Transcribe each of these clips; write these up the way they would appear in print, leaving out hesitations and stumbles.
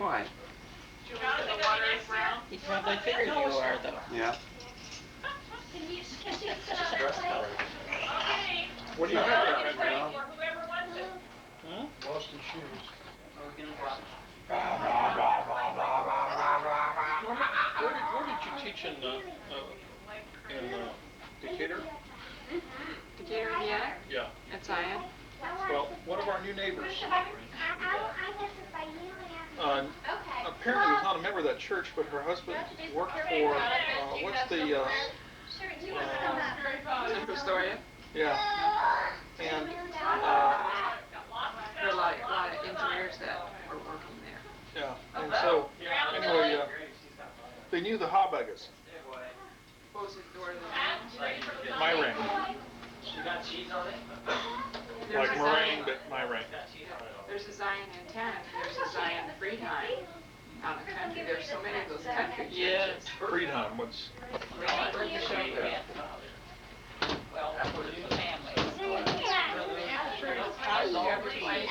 Why? The water is brown. He probably figured you are, though. Yeah. Okay. What do you got there, Red Brown? For whoever wants it. Huh? Boston shoes. Are we gonna drop? Where did you teach in Decatur? Decatur, Indiana? Yeah. At Zion. Well, one of our new neighbors, Okay. apparently was not a member of that church, but her husband worked for, what's the, Central Storia. yeah. And, There are a lot of engineers that are working there. yeah, and so, anyway, they knew the Habagas, What was it, door to the my ring, You got cheese on it? like meringue, but my ring. There's a Zion antenna, there's a Zion Friedheim out in the country. There's so many of those country Yes. churches. Friedheim was, Where'd you show you? Well, for the family. How did you ever play?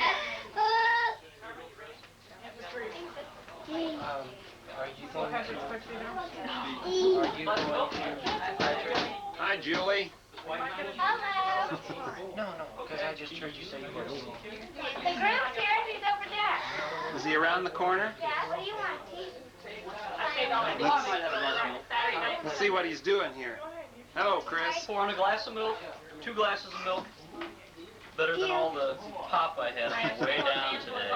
Are you going What to? you know? Are you going to? Hi, Julie. No, because I just heard you say you were leaving. The groom's here, he's over there. Is he around the corner? Yeah, what do you want, tea? Let's see what he's doing here. Hello, Chris. Pour on a glass of milk, 2 glasses of milk. Better than all the pop I had on the way down today. I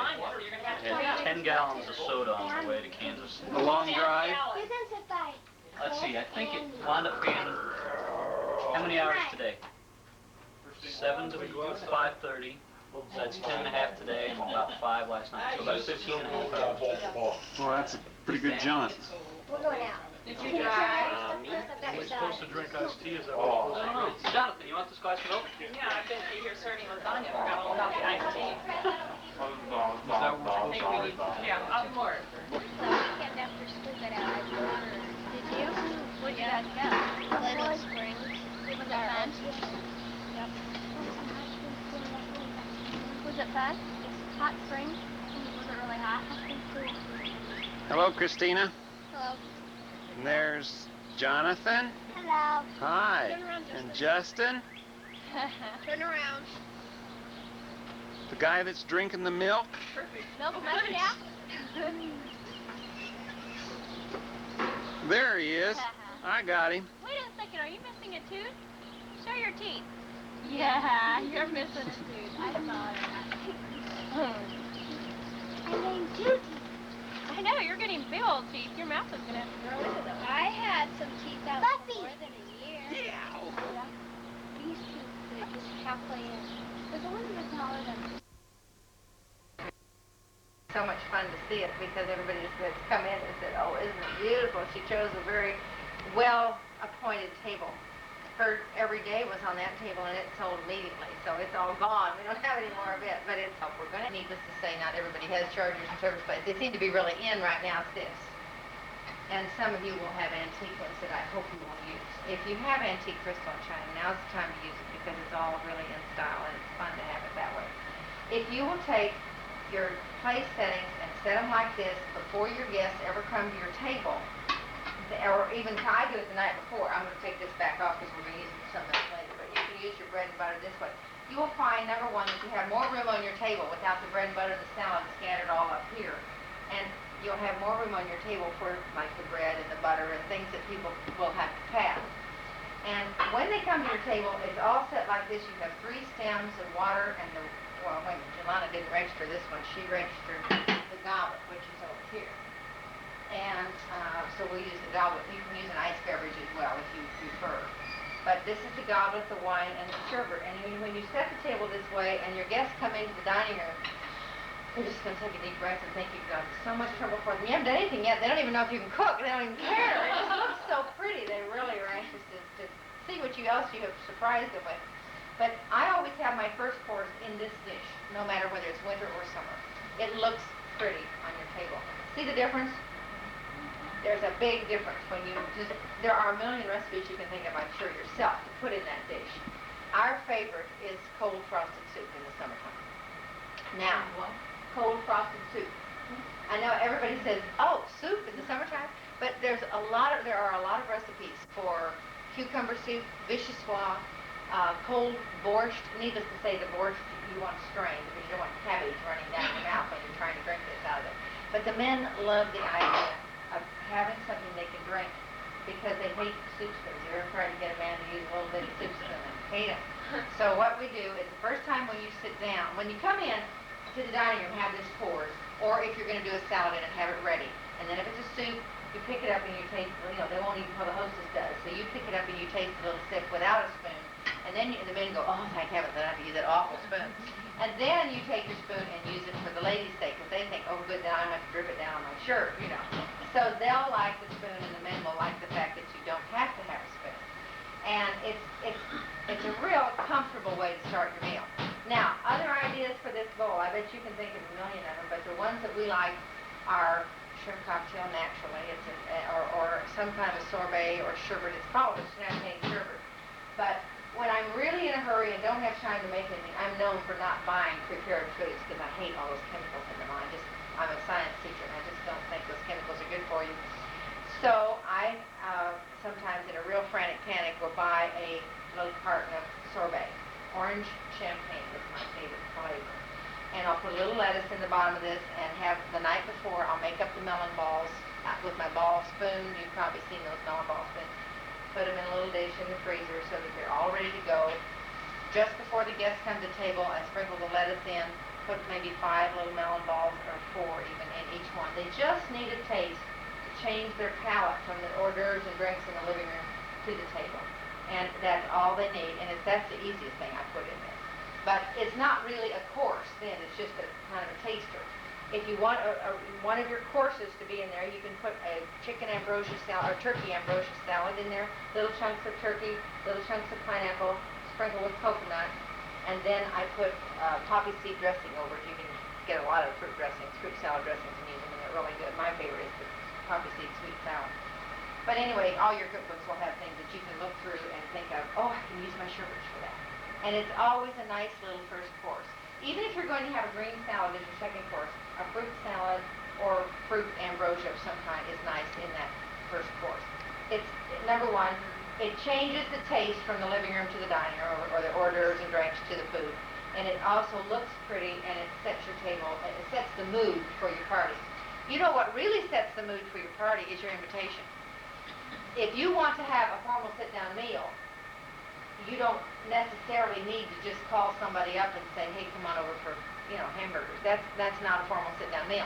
had 10 gallons of soda on the way to Kansas City. A long drive. You can sit by. Let's see, I think it wound up being, how many hours today? 7 to 5:30. That's 10 and a half today and about 5 last night. So about 15 and a half hours. Well, that's a pretty good jaunt. We're going out. Did you drive? we're supposed to drink iced tea, is that I what? don't know. Jonathan, you want this glass of milk? Yeah, I've been here serving lasagna. I forgot all about the iced tea. Yeah, I'm more. So we kept after school got out. Did you? Where'd you guys go? Little Springs. Was it fun? Yep. Was it fun? Hot Springs? Was it really hot? Hello, Christina. Hello. And there's Jonathan. Hello. Hi. Turn around just And a Justin, Turn around. the guy that's drinking the milk. Milk Mush, yeah? There he is. I got him. Wait a second, are you missing a tooth? Show your teeth. Yeah, you're missing a tooth. I saw it. I named 2 teeth. I know, you're getting big old teeth. Your mouth is going to have to grow into them. I had some teeth out for more than a year. Yeah. These teeth are just halfway in. But the ones that are smaller than... So much fun to see it because everybody that's come in and said, oh, isn't it beautiful? She chose a very well-appointed table. Her every day was on that table and it sold immediately, so it's all gone. We don't have any more of it, but it's we're going to, needless to say, not everybody has chargers and service plates. They seem to be really in right now, it's this. And some of you will have antique ones that I hope you will use. If you have antique crystal and china, now's the time to use it because it's all really in style and it's fun to have it that way. If you will take your place settings and set them like this before your guests ever come to your table, or even I do it the night before. I'm going to take this back off because we're going to use it for something else later, but you can use your bread and butter this way. You will find, number one, that you have more room on your table without the bread and butter and the salad scattered all up here. And you'll have more room on your table for, like, the bread and the butter and things that people will have to pass. And when they come to your table, it's all set like this. You have 3 stems of water and the, well, wait a minute, Jelana didn't register this one. She registered the goblet, which is over here. And so we'll use the goblet. You can use an iced beverage as well if you prefer. But this is the goblet, the wine, and the sherbet. And when you set the table this way and your guests come into the dining room, they're just going to take a deep breath and think you've done so much trouble for them. You haven't done anything yet. They don't even know if you can cook. They don't even care. It just looks so pretty. They really are anxious to see what else you have surprised them with. But I always have my first course in this dish, no matter whether it's winter or summer. It looks pretty on your table. See the difference? There's a big difference when you just, there are a million recipes you can think of, I'm sure, yourself to put in that dish. Our favorite is cold frosted soup in the summertime. Now, cold frosted soup. I know everybody says, oh, soup in the summertime, but there are a lot of recipes for cucumber soup, vichyssoise, cold borscht. Needless to say, the borscht you want strained because you don't want cabbage running down your mouth when you're trying to drink this out of it. But the men love the idea of having something they can drink because they hate soup spoons. You ever try to get a man to use a little bit of soup spoon? They hate them. So what we do is the first time when you sit down, when you come in to the dining room, have this poured, or if you're going to do a salad in it, have it ready. And then if it's a soup, you pick it up and you taste, they won't even how the hostess does. So you pick it up and you taste a little sip without a spoon. And then the men go, oh, thank heavens, I don't have to use that awful spoon. And then you take your spoon and use it for the ladies' sake, because they think, oh, good, now I don't have to drip it down on my shirt, So they'll like the spoon, and the men will like the fact that you don't have to have a spoon. And it's a real comfortable way to start your meal. Now, other ideas for this bowl, I bet you can think of a million of them, but the ones that we like are shrimp cocktail naturally, or some kind of a sorbet or sherbet. It's called a champagne sherbet. But when I'm really in a hurry and don't have time to make anything, I'm known for not buying prepared foods because I hate all those chemicals in them. I'm a science teacher and I just don't think those chemicals are good for you. So I sometimes in a real frantic panic will buy a little carton of sorbet. Orange champagne is my favorite flavor. And I'll put a little lettuce in the bottom of this and have the night before I'll make up the melon balls with my ball spoon. You've probably seen those melon ball spoons. Put them in a little dish in the freezer so that they're all ready to go. Just before the guests come to the table, I sprinkle the lettuce in, put maybe 5 little melon balls or 4 even in each one. They just need a taste to change their palate from the hors d'oeuvres and drinks in the living room to the table. And that's all they need, and that's the easiest thing I put in there. But it's not really a course then, it's just a kind of a taster. If you want one of your courses to be in there, you can put a chicken ambrosia salad or turkey ambrosia salad in there, little chunks of turkey, little chunks of pineapple, sprinkle with coconut, and then I put poppy seed dressing over it. You can get a lot of fruit dressings, fruit salad dressings, and use them, and they're really good. My favorite is the poppy seed sweet salad. But anyway, all your cookbooks will have things that you can look through and think of, oh, I can use my sherbets for that. And it's always a nice little first course. Even if you're going to have a green salad as your second course, a fruit salad or fruit ambrosia of some kind is nice in that first course. It's, number one, it changes the taste from the living room to the dining room or the hors d'oeuvres and drinks to the food. And it also looks pretty and it sets your table, it sets the mood for your party. You know what really sets the mood for your party is your invitation. If you want to have a formal sit-down meal, you don't necessarily need to just call somebody up and say, hey, come on over for, hamburgers. That's not a formal sit-down meal,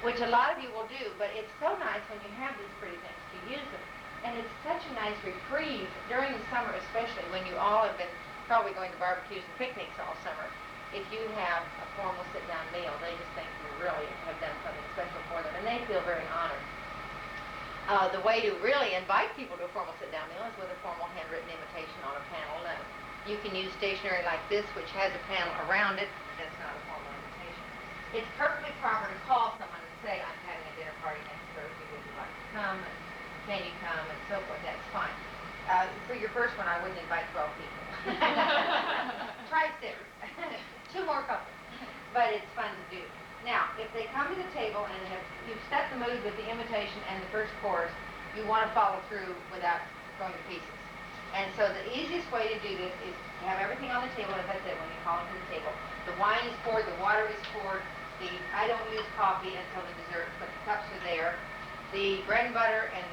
which a lot of you will do, but it's so nice when you have these pretty things to use them. And it's such a nice reprieve during the summer, especially when you all have been probably going to barbecues and picnics all summer. If you have a formal sit-down meal, they just think you really have done something special for them, and they feel very honored. The way to really invite people to a formal sit-down meal is with a formal handwritten invitation on a panel note. You can use stationery like this, which has a panel around it. That's not a formal invitation. It's perfectly proper to call someone and say, I'm having a dinner party next Thursday. Would you like to come? And can you come? And so forth. That's fine. For your first one, I wouldn't invite 12 people. Try 6. 2 more couples. But it's fun to do. Now, if they come to the table and you've set the mood with the invitation and the first course, you want to follow through without going to pieces. And so the easiest way to do this is to have everything on the table, as I said, when you call them to the table. The wine is poured, the water is poured, I don't use coffee until the dessert, but the cups are there. The bread and butter and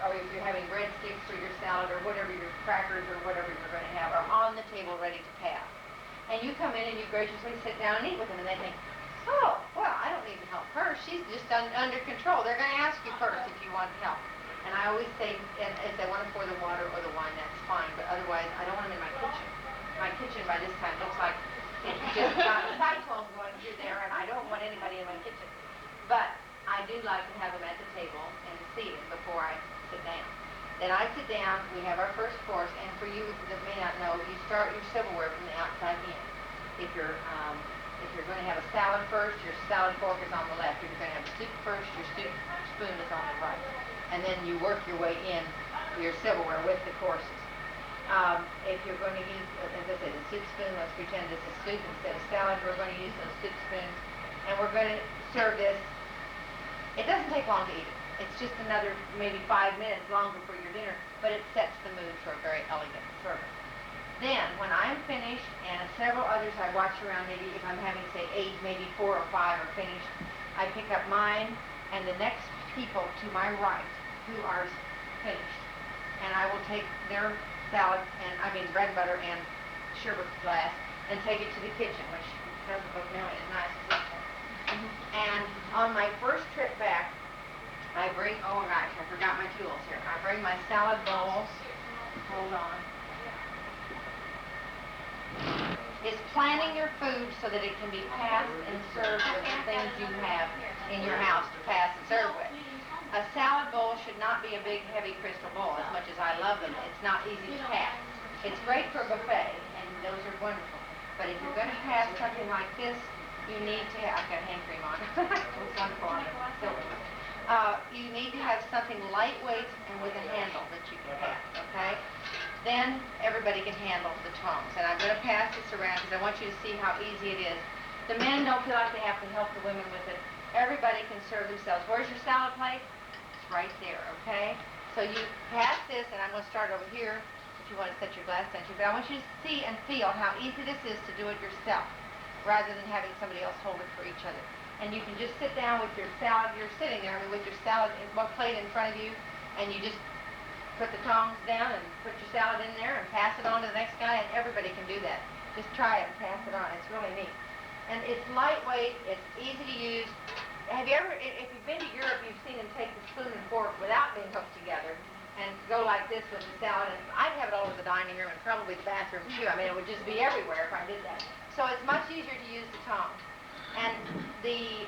or if you're having breadsticks for your salad or whatever, your crackers or whatever you're going to have are on the table ready to pass. And you come in and you graciously sit down and eat with them, and they think, oh, well, I don't need to help her. She's just under control. They're going to ask you first if you want help. And I always say, if they want to pour the water or the wine, that's fine. But otherwise, I don't want them in my kitchen. My kitchen by this time looks like it's just got a cyclone going through there, and I don't want anybody in my kitchen. But I do like to have them at the table and seated before I sit down. Then I sit down, we have our first course, and for you that may not know, you start your silverware from the outside in. If you're going to have a salad first, your salad fork is on the left. If you're going to have a soup first, your soup spoon is on the right. And then you work your way in your silverware with the courses. If you're going to use, as I said, a soup spoon, let's pretend this is soup instead of salad. We're going to use those soup spoons. And we're going to serve this It doesn't take long to eat it. It's just another maybe 5 minutes longer for your dinner, but it sets the mood for a very elegant service. Then, when I'm finished, and several others I watch around, maybe if I'm having, say, 8, maybe 4 or 5 are finished, I pick up mine and the next people to my right who are finished. And I will take their salad, bread and butter and sherbet glass, and take it to the kitchen, which doesn't look nearly as nice as this one. And on my first trip back, I bring, oh gosh, I forgot my tools here. I bring my salad bowls. Hold on. Is planning your food so that it can be passed and served with the things you have in your house to pass and serve with. A salad bowl should not be a big, heavy crystal bowl, as much as I love them. It's not easy to pass. It's great for a buffet, and those are wonderful. But if you're going to pass something like this, you need to have, I've got hand cream on. It's wonderful on it. You need to have something lightweight and with a handle that you can pass, okay? Then everybody can handle the tongs. And I'm going to pass this around because I want you to see how easy it is. The men don't feel like they have to help the women with it. Everybody can serve themselves. Where's your salad plate? It's right there, okay? So you pass this, and I'm going to start over here if you want to set your glass down. But I want you to see and feel how easy this is to do it yourself rather than having somebody else hold it for each other. And you can just sit down with your salad. You're sitting there with your salad plate in front of you, and you just put the tongs down and put your salad in there and pass it on to the next guy, and everybody can do that. Just try it and pass it on. It's really neat. And it's lightweight. It's easy to use. Have you ever, if you've been to Europe, you've seen them take the spoon and fork without being hooked together and go like this with the salad. And I'd have it all over the dining room and probably the bathroom too. I mean, it would just be everywhere if I did that. So it's much easier to use the tongs. And the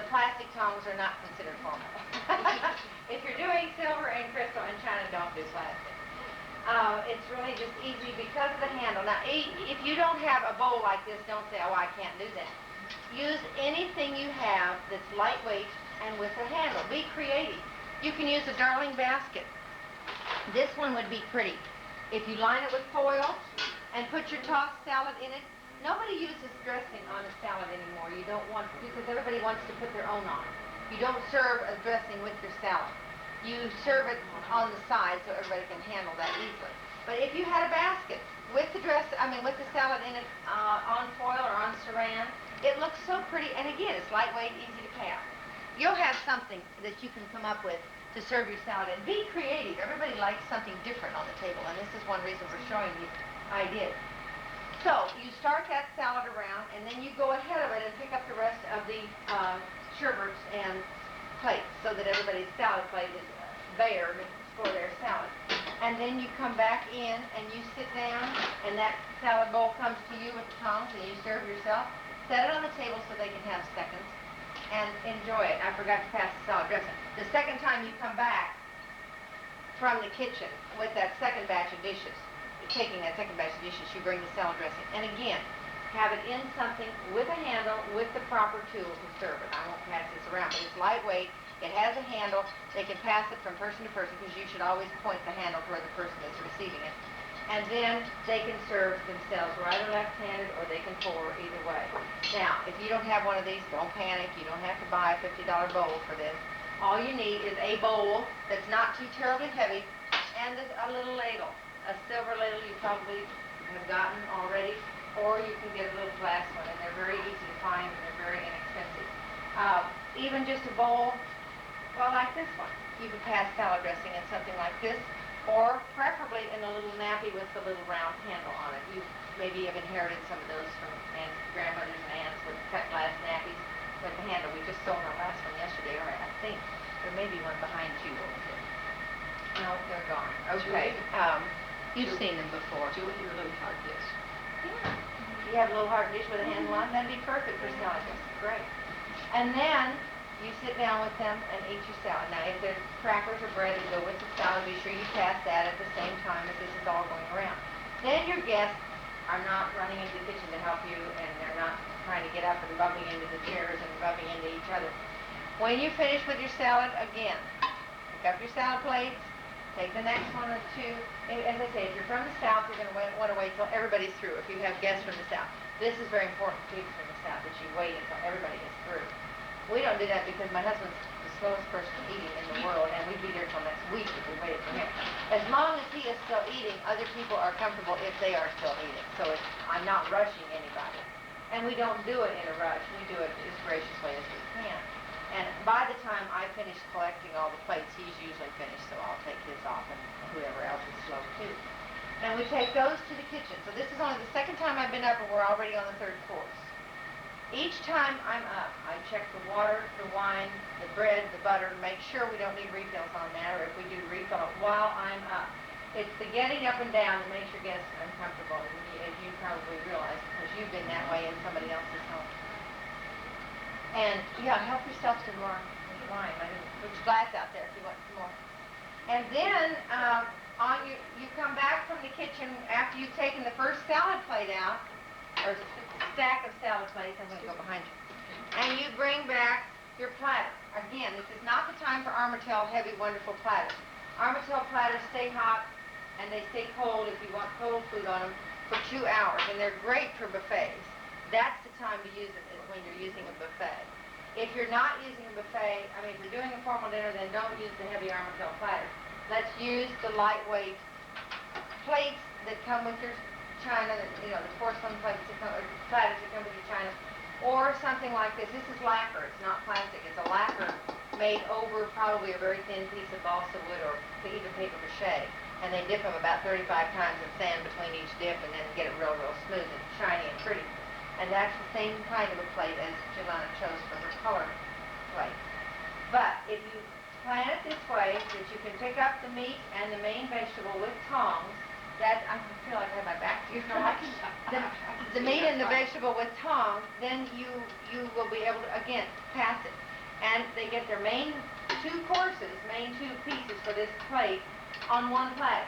plastic tongs are not considered formal. If you're doing silver and crystal and china, don't do plastic. It's really just easy because of the handle. Now, if you don't have a bowl like this, don't say, oh, I can't do that. Use anything you have that's lightweight and with a handle. Be creative. You can use a darling basket. This one would be pretty. If you line it with foil and put your tossed salad in it, nobody uses dressing on a salad anymore. You don't want, because everybody wants to put their own on. You don't serve a dressing with your salad. You serve it on the side so everybody can handle that easily. But if you had a basket with the with the salad in it on foil or on saran, it looks so pretty. And again, it's lightweight, easy to pass. You'll have something that you can come up with to serve your salad in. Be creative. Everybody likes something different on the table, and this is one reason for showing these ideas. So you start that salad around, and then you go ahead of it and pick up the rest of the sherbets and plates so that everybody's salad plate is bare for their salad. And then you come back in and you sit down, and that salad bowl comes to you with the tongs, and you serve yourself. Set it on the table so they can have seconds and enjoy it. I forgot to pass the salad dressing. The second time you come back from the kitchen with that second batch of dishes, taking that second batch of dishes, you bring the salad dressing. And again, have it in something with a handle, with the proper tools to serve it. I won't pass this around, but it's lightweight. It has a handle. They can pass it from person to person because you should always point the handle to where the person is receiving it. And then they can serve themselves right or left-handed, or they can pour either way. Now, if you don't have one of these, don't panic. You don't have to buy a $50 bowl for this. All you need is a bowl that's not too terribly heavy and a little ladle. A silver ladle you probably have gotten already, or you can get a little glass one, and they're very easy to find and they're very inexpensive. Even just a bowl, well, like this one. You could pass salad dressing in something like this, or preferably in a little nappy with the little round handle on it. You maybe have inherited some of those from grandmothers and aunts with cut glass nappies with the handle. We just sold our last one yesterday, or I think there may be one behind you over here. No, they're gone. Okay. You've seen them before. Do it your little hard dish. Yeah. You have a little hard dish with a handle on, that'd be perfect for salad dressing. Great. And then you sit down with them and eat your salad. Now, if there's crackers or bread that go with the salad, be sure you pass that at the same time as this is all going around. Then your guests are not running into the kitchen to help you, and they're not trying to get up and bumping into the chairs and bumping into each other. When you finish with your salad, again, pick up your salad plates, take the next one or two. As I say, if you're from the South, you're going to want to wait till everybody's through. If you have guests from the South, this is very important too from the South, that you wait until everybody is through. We don't do that because my husband's the slowest person eating in the world, and we'd be there till next week if we waited for him. As long as he is still eating, other people are comfortable if they are still eating. So I'm not rushing anybody. And we don't do it in a rush. We do it as graciously as we can. And by the time I finish collecting all the plates, he's usually finished, so I'll take his off, and whoever else is slow too. And we take those to the kitchen. So this is only the second time I've been up, and we're already on the third course. Each time I'm up, I check the water, the wine, the bread, the butter, to make sure we don't need refills on that, or if we do refill it while I'm up. It's the getting up and down that makes your guests uncomfortable, as you probably realize, because you've been that way in somebody else's home. And, yeah, help yourself to more wine. Put your glass out there if you want some more. And then, you come back from the kitchen after you've taken the first salad plate out, or stack of salad plates. I'm going to go behind you. And you bring back your platter. Again, this is not the time for Armatel heavy, wonderful platters. Armatel platters stay hot, and they stay cold if you want cold food on them for 2 hours, and they're great for buffets. That's the time to use it, is when you're using a buffet. If you're not using a buffet, if you're doing a formal dinner, then don't use the heavy Armatel platters. Let's use the lightweight plates that come with your china, the porcelain plates that come, or platters that come with your china, or something like this. This is lacquer. It's not plastic. It's a lacquer made over probably a very thin piece of balsa wood or even paper mache. And they dip them about 35 times in sand between each dip, and then get it real, real smooth and shiny and pretty. And that's the same kind of a plate as Jelena chose for her color plate. But if you plan it this way, that you can pick up the meat and the main vegetable with tongs, I feel like I have my back to you. The meat and the vegetable with tongs, then you will be able to, again, pass it. And they get their main 2 courses, main 2 pieces for this plate on one platter.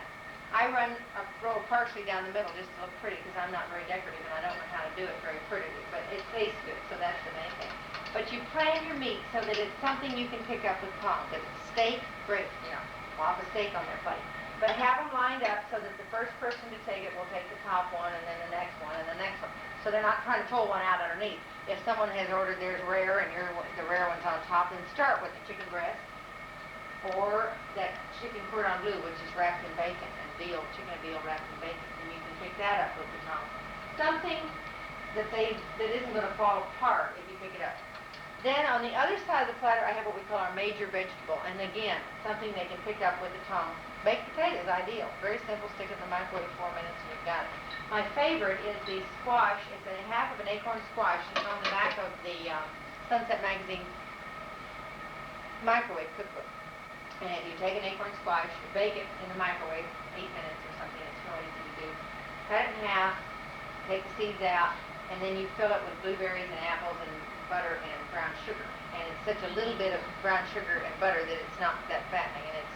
I run a row of parsley down the middle just to look pretty, because I'm not very decorative and I don't know how to do it very prettily, but it tastes good, so that's the main thing. But you plan your meat so that it's something you can pick up with tongs. If it's steak, great, plop a steak on their plate. But have them lined up so that the first person to take it will take the top one, and then the next one, and the next one. So they're not trying to pull one out underneath. If someone has ordered theirs rare and the rare one's on top, then start with the chicken breast or that chicken cordon bleu, which is wrapped in bacon, and chicken and veal wrapped in bacon, and you can pick that up with the tongs. Something that isn't going to fall apart if you pick it up. Then on the other side of the platter, I have what we call our major vegetable, and again, something they can pick up with the tongs. Baked potato is ideal. Very simple. Stick it in the microwave 4 minutes and you've got it. My favorite is the squash. It's a half of an acorn squash. It's on the back of the Sunset Magazine microwave cookbook. And you take an acorn squash, bake it in the microwave 8 minutes or something. It's real easy to do. Cut it in half, take the seeds out, and then you fill it with blueberries and apples and butter and brown sugar. And it's such a little bit of brown sugar and butter that it's not that fattening, and it's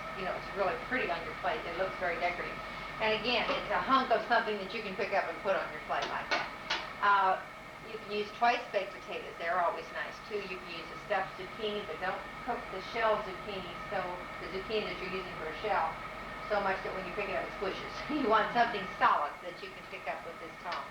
really pretty on your plate. It looks very decorative. And again, it's a hunk of something that you can pick up and put on your plate like that. You can use twice baked potatoes. They're always nice too. You can use a stuffed zucchini, but don't cook the shell zucchini, so the zucchini that you're using for a shell, so much that when you pick it up it squishes. You want something solid that you can pick up with this tong.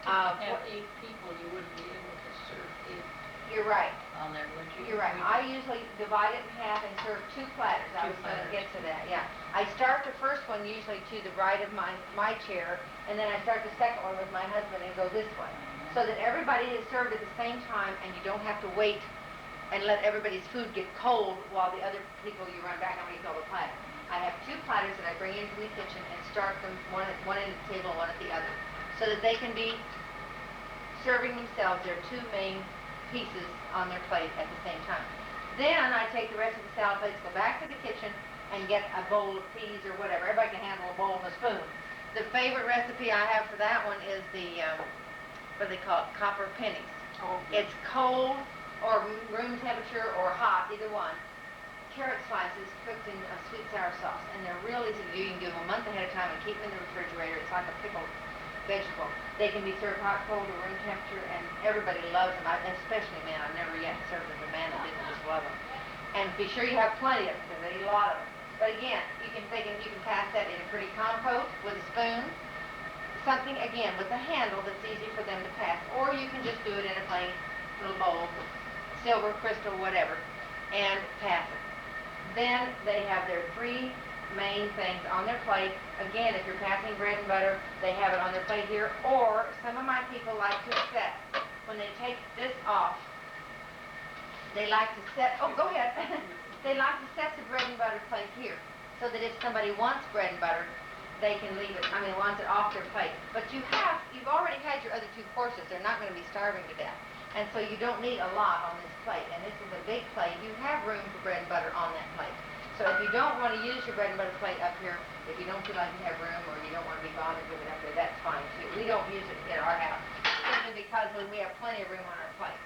Have 8 people, you wouldn't be able to serve 8 You're right. on there, would you? You're right. I usually divide it in half and serve 2 platters. I was going to get to that, yeah. I start the first one usually to the right of my chair, and then I start the second one with my husband and go this way. So that everybody is served at the same time, and you don't have to wait and let everybody's food get cold while the other people you run back and refill the platter. I have 2 platters that I bring into the kitchen and start them one end of the table and one at the other, so that they can be serving themselves their 2 main pieces on their plate at the same time. Then I take the rest of the salad plates, go back to the kitchen, and get a bowl of peas or whatever. Everybody can handle a bowl and a spoon. The favorite recipe I have for that one is the, what do they call it, copper pennies. Oh, It's cold or room temperature or hot, either one. Carrot slices cooked in a sweet sour sauce, and they're real easy to do. You can do them a month ahead of time and keep them in the refrigerator. It's like a pickled vegetable. They can be served hot, cold, or room temperature, and everybody loves them, especially men. I've never yet served as a man that didn't just love them. And be sure you have plenty of them, because they eat a lot of them. But again, you can pass that in a pretty compote with a spoon, something, again, with a handle that's easy for them to pass. Or you can just do it in a plain little bowl, silver, crystal, whatever, and pass it. Then they have their 3 main things on their plate. Again, if you're passing bread and butter, they have it on their plate here. Or some of my people like to set, when they take this off, they like to set, oh, go ahead. They like to set the bread and butter plate here, so that if somebody wants bread and butter, they can leave it, wants it off their plate. But you've already had your other 2 courses. They're not going to be starving to death. And so you don't need a lot on this plate. And this is a big plate. You have room for bread and butter on that plate. So if you don't want to use your bread and butter plate up here, if you don't feel like you have room or you don't want to be bothered with it up there, that's fine too. We don't use it in our house, simply because we have plenty of room on our plate.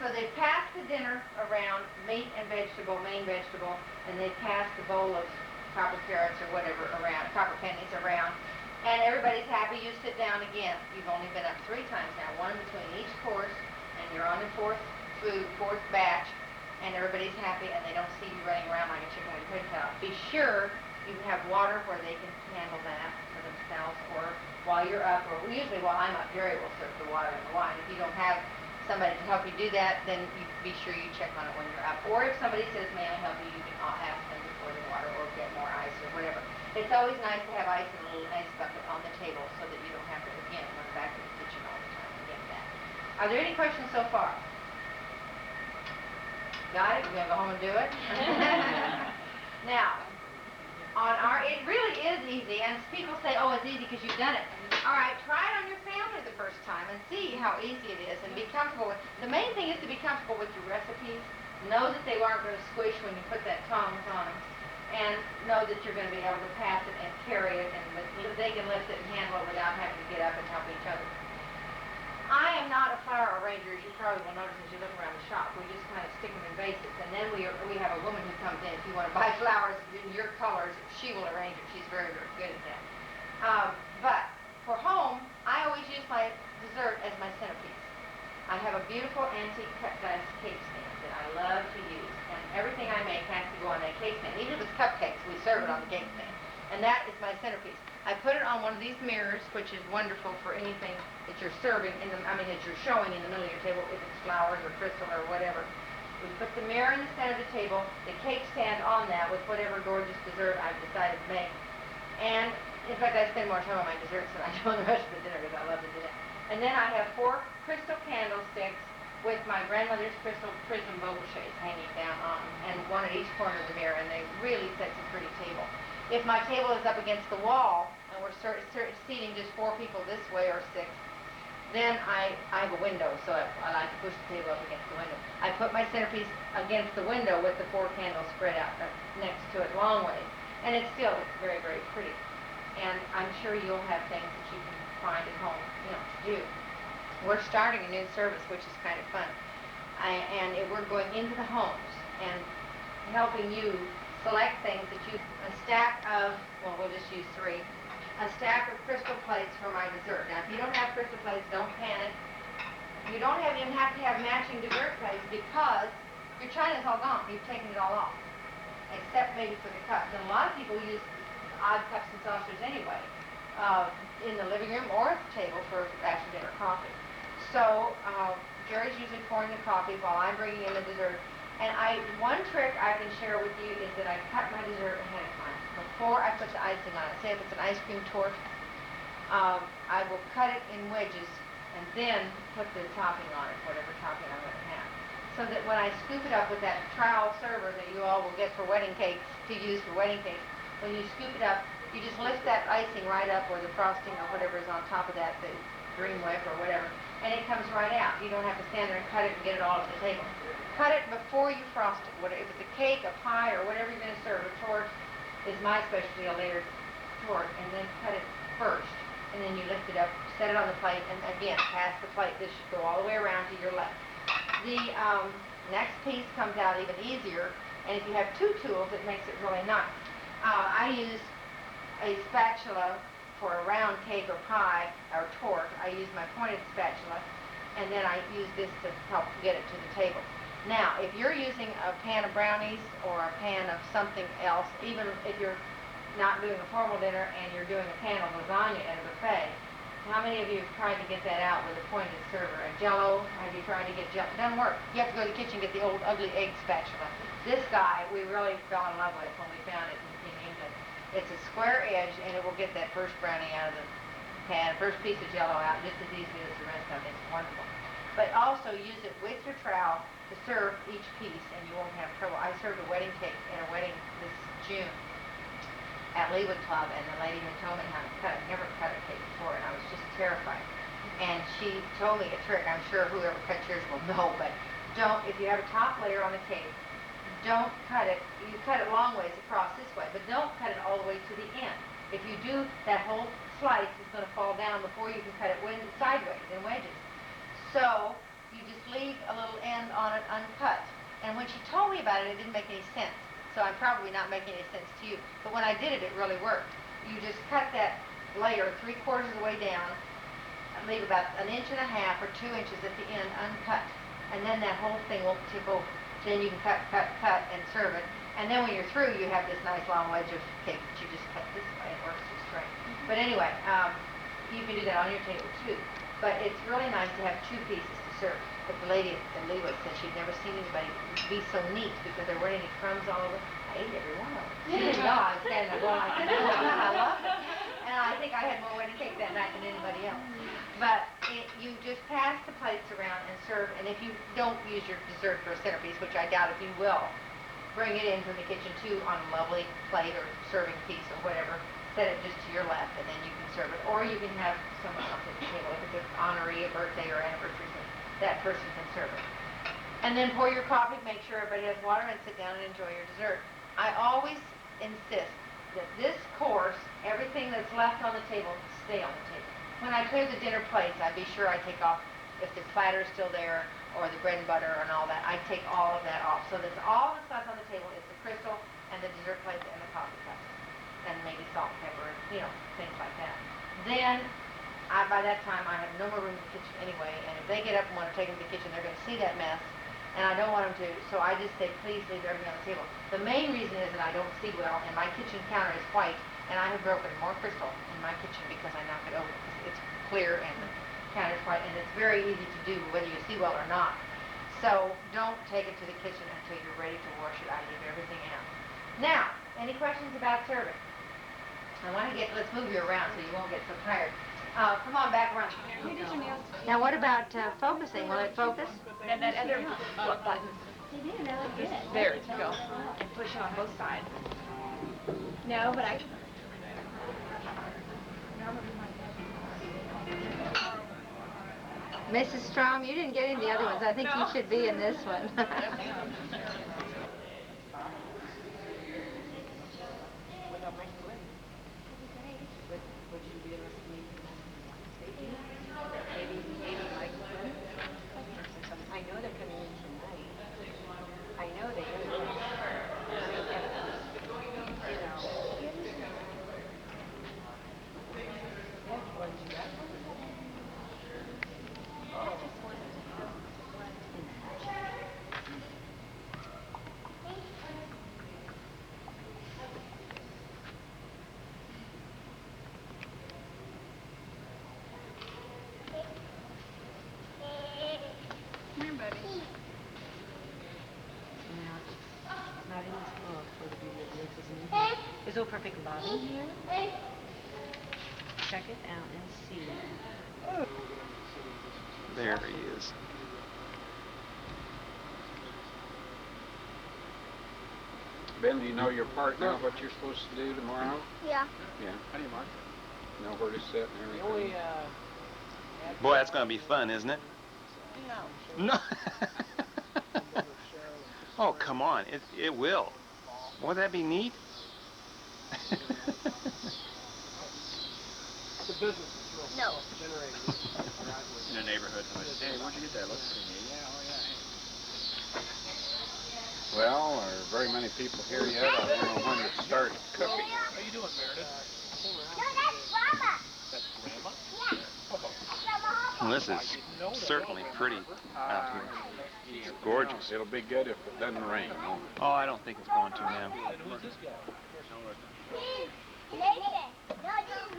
So they pass the dinner around, meat and vegetable, main vegetable, and they pass the bowl of copper carrots or whatever around, copper pennies around, and everybody's happy. You sit down again. You've only been up 3 times now, 1 between each course, and you're on the 4th batch, and everybody's happy, and they don't see you running around like a chicken with a pig tail. Be sure you have water where they can handle that for themselves, or while you're up, or usually while I'm up, Jerry will serve the water and the wine. If you don't have somebody to help you do that, then you be sure you check on it when you're up. Or if somebody says, may I help you, you can ask them to pour the water or get more ice or whatever. It's always nice to have ice in a little ice bucket on the table so that you don't have to, again, run back to the kitchen all the time and get that. Are there any questions so far? Got it? We're going to go home and do it? Now, it really is easy, and people say, oh, it's easy because you've done it. All right, try it on your family the first time and see how easy it is and be comfortable with. The main thing is to be comfortable with your recipes. Know that they aren't going to squish when you put that tongs on them, and know that you're going to be able to pass it and carry it, and they can lift it and handle it without having to get up and help each other. I am not a flower arranger, as you probably will notice as you look around the shop. We just kind of stick them in vases, and then we have a woman who comes in. If you want to buy flowers in your colors, she will arrange it. She's very, very good at that. But for home, I always use my dessert as my centerpiece. I have a beautiful antique cut glass cake stand that I love to use, and everything I make has to go on that cake stand. Even if it's cupcakes, we serve it on the cake stand, and that is my centerpiece. I put it on one of these mirrors, which is wonderful for anything that you're serving that you're showing in the middle of your table, if it's flowers or crystal or whatever. We put the mirror in the center of the table, the cake stand on that with whatever gorgeous dessert I've decided to make. And in fact, I spend more time on my desserts than I do on the rest of the dinner because I love to do that. And then I have 4 crystal candlesticks with my grandmother's crystal prism bouquets hanging down on them, and one at each corner of the mirror, and they really set a pretty table. If my table is up against the wall, and we're seating just 4 people this way or 6, then I have a window, so I like to push the table up against the window. I put my centerpiece against the window with the 4 candles spread out next to it long ways, and it's very, very pretty. And I'm sure you'll have things that you can find at home, to do. We're starting a new service, which is kind of fun, and we're going into the homes and helping you select things that a stack of, we'll just use 3, a stack of crystal plates for my dessert. Now, if you don't have crystal plates, don't panic. You don't even have to have matching dessert plates because your china's all gone. You've taken it all off, except maybe for the cups. And a lot of people use odd cups and saucers anyway, in the living room or at the table for after dinner coffee. So Jerry's usually pouring the coffee while I'm bringing in the dessert. And one trick I can share with you is that I cut my dessert ahead of time before I put the icing on it. Say if it's an ice cream torte, I will cut it in wedges and then put the topping on it, whatever topping I'm going to have. So that when I scoop it up with that trowel server that you all will get for wedding cakes, to use for wedding cakes, when you scoop it up, you just lift that icing right up, or the frosting or whatever is on top of that, the dream whip or whatever, and it comes right out. You don't have to stand there and cut it and get it all at the table. Cut it before you frost it. If it's a cake, a pie, or whatever you're going to serve, a torte is my specialty, a layered torte, and then cut it first. And then you lift it up, set it on the plate, and again, pass the plate. This should go all the way around to your left. The next piece comes out even easier, and if you have 2 tools, it makes it really nice. I use a spatula for a round cake or pie or torte. I use my pointed spatula, and then I use this to help get it to the table. Now, if you're using a pan of brownies or a pan of something else, even if you're not doing a formal dinner and you're doing a pan of lasagna at a buffet, How many of you have tried to get that out with a pointed server? A Jell-O? Have you tried to get Jell-O? It doesn't work. You have to go to the kitchen and get the old ugly egg spatula. This guy, we really fell in love with when we found it in England. It's a square edge, and it will get that first brownie out of the pan, first piece of Jell-O out just as easily as the rest of it. It's wonderful. But also use it with your trowel to serve each piece, and you won't have trouble. I served a wedding cake at a wedding this June at Leewood Club, and the lady had told me how to cut it. Never cut a cake before, and I was just terrified. And she told me a trick. I'm sure whoever cut yours will know, but don't, if you have a top layer on the cake, don't cut it. You cut it long ways across this way, but don't cut it all the way to the end. If you do, that whole slice is going to fall down before you can cut it sideways in wedges. So you just leave a little end on it uncut. And when she told me about it, it didn't make any sense. So I'm probably not making any sense to you. But when I did it, it really worked. You just cut that layer 3/4 of the way down, and leave about 1.5 inches or 2 inches at the end uncut. And then that whole thing will tip over. Then you can cut, and serve it. And then when you're through, you have this nice long wedge of cake that you just cut this way. It works just great. But anyway, you can do that on your table too. But it's really nice to have 2 pieces to serve. But the lady at Leewood said she'd never seen anybody be so neat because there weren't any crumbs all over. I ate every one of them. She didn't know I was standing there going like this. I loved it. And I think I had more wedding cake that night than anybody else. But you just pass the plates around and serve. And if you don't use your dessert for a centerpiece, which I doubt if you will, bring it in from the kitchen too on a lovely plate or serving piece or whatever. Set it just to your left, and then you can serve it. Or you can have someone else at the table. If it's an honoree, a birthday, or anniversary, that person can serve it. And then pour your coffee, make sure everybody has water, and sit down and enjoy your dessert. I always insist that this course, everything that's left on the table, stay on the table. When I clear the dinner plates, I be sure I take off, if the platter is still there, or the bread and butter and all that, I take all of that off. So that's all that's left on the table is the crystal and the dessert plates and the coffee cups. And maybe salt and pepper, you know, things like that. Then, by that time, I have no more room in the kitchen anyway, and if they get up and want to take them to the kitchen, they're going to see that mess, and I don't want them to, so I just say, please leave everything on the table. The main reason is that I don't see well, and my kitchen counter is white, and I have broken more crystal in my kitchen because I knock it over, because it's clear and the counter is white, and it's very easy to do whether you see well or not. So, don't take it to the kitchen until you're ready to wash it. I leave everything out. Now, any questions about serving? Let's move you around so you won't get so tired. Come on, back around. Now, what about focusing? Will it focus? And that other button. There you go. And push it on both sides. No, but I... Mrs. Strom, you didn't get in the other ones. I think you should be in this one. I know they're coming in tonight. I know they do. Is all perfect love in here? Check it out and see. There he is. Ben, do you know your part now, what you're supposed to do tomorrow? Yeah. Yeah. How do you mark it? Know where to sit and everything? Boy, that's going to be fun, isn't it? No. Oh, come on. It will. Won't that be neat? No. In the neighborhood. Hey, where'd you get that? Looks Well, there are very many people here yet. I don't know when to start cooking. How you doing, Meredith? No, that's Mama. That's Grandma? Well, this is certainly pretty out here. It's gorgeous. It'll be good if it doesn't rain. won't it? Oh, I don't think it's going to now. Nathan. No, this is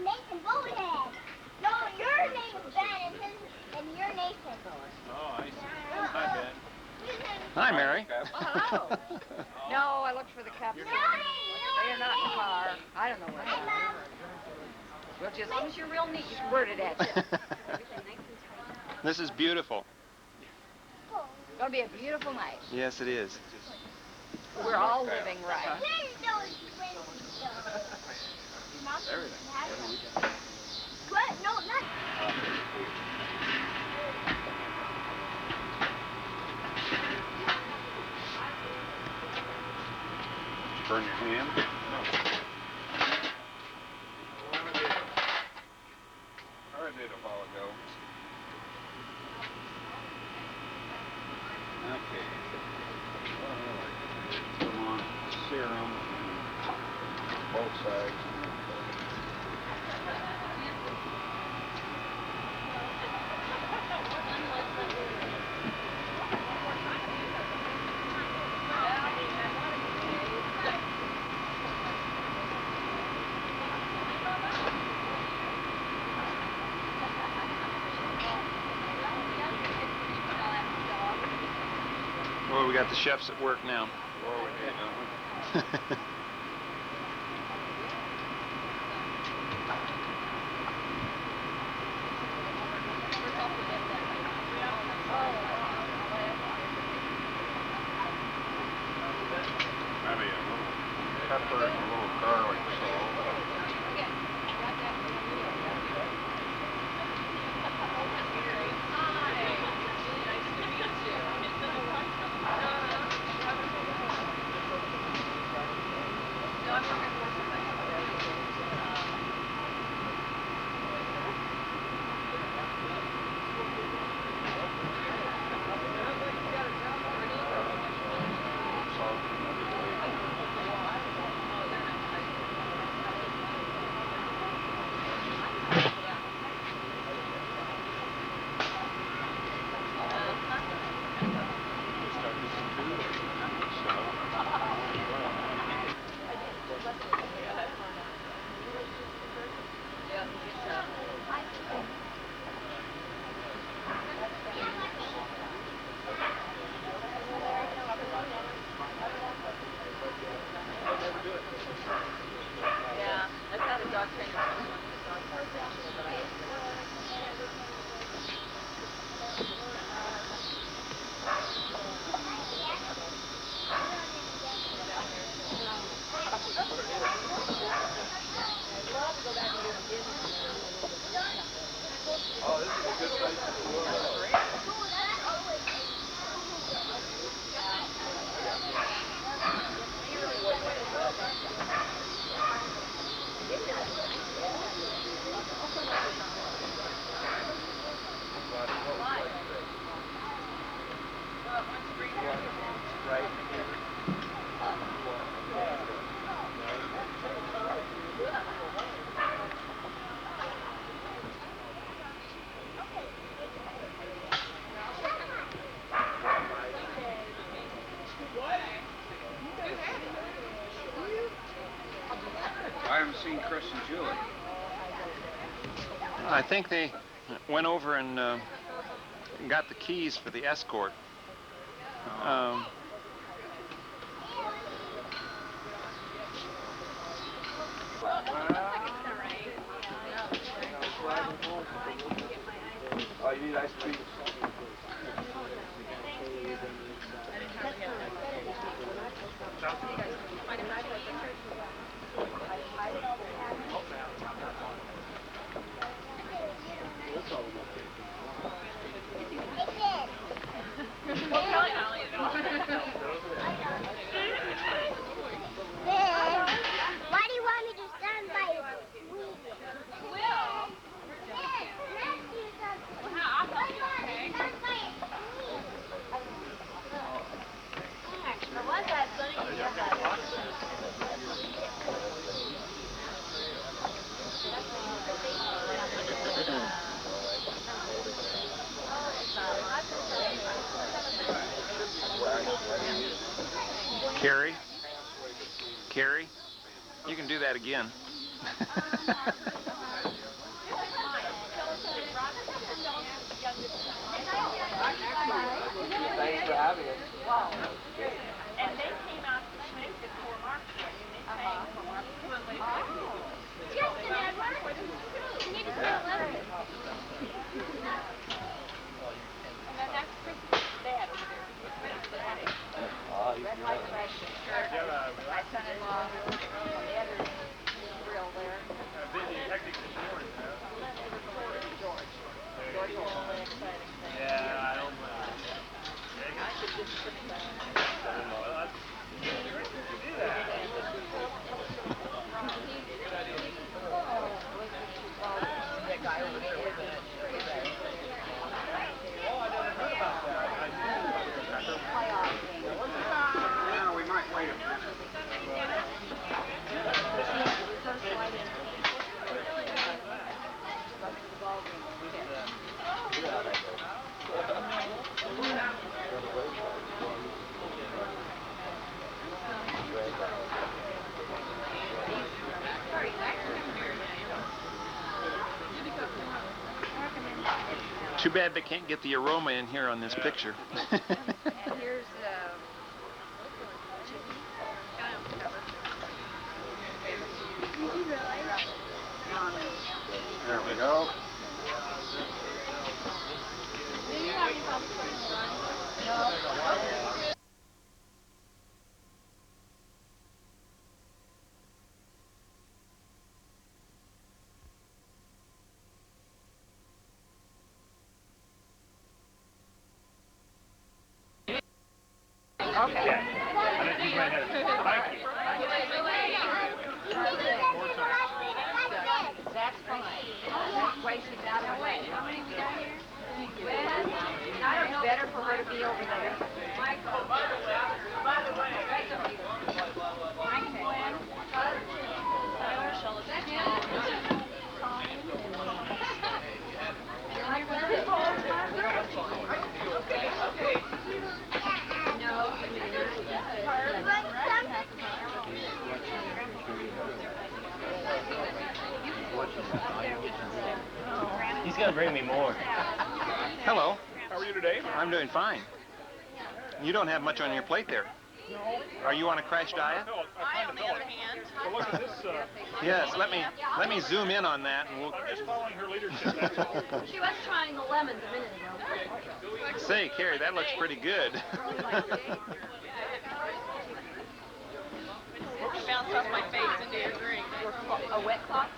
Nathan Bullhead. No, you're Oh, I see. Hi, Ben. Hi, Mary. Hello. No, I looked for the cups. They are not in the car. I don't know where they are. We'll just, as long as you're real neat, squirt it at you. This is beautiful. It's going to be a beautiful night. Yes, it is. We're all living right. What? No, not. Burn your hand. I did a while ago. Okay. Come on, serum. Both sides. Well, we got the chefs at work now. Oh, we did, don't we? Maybe a little pepper and a little garlic salt. I haven't seen Chris and Julie. I think they went over and got the keys for the Escort. Oh, you need ice cream? Why do you want me to stand by you? Carrie? Carrie? You can do that again. Travis. And they came out to Schmidt before Mark Schmidt, and they sang for Mark Schmidt. Justin Edwards, can you just go left? And then that's Chris's dad over there. Red light flashing. My son-in-law, the other grill there. George. George is all the exciting thing. Yeah, I don't know. I should just put that. That guy over there with that. Yeah, we might wait a minute. Too bad they can't get the aroma in here on this picture. And here's, There we go. that's fine. That's way she's out of the way. How many we got here? It's better for her to be over there. Michael. By the way. He's gonna bring me more. Hello. How are you today? I'm doing fine. You don't have much on your plate there. No. Are you on a crash diet? No, I on the other hand. Well, look at this. Yes, let me zoom in on that and we'll I'm just following her leadership, that's all. She was trying the lemons a minute ago. say, Carrie, that looks pretty good. It bounced off my face into your drink. A wet cloth?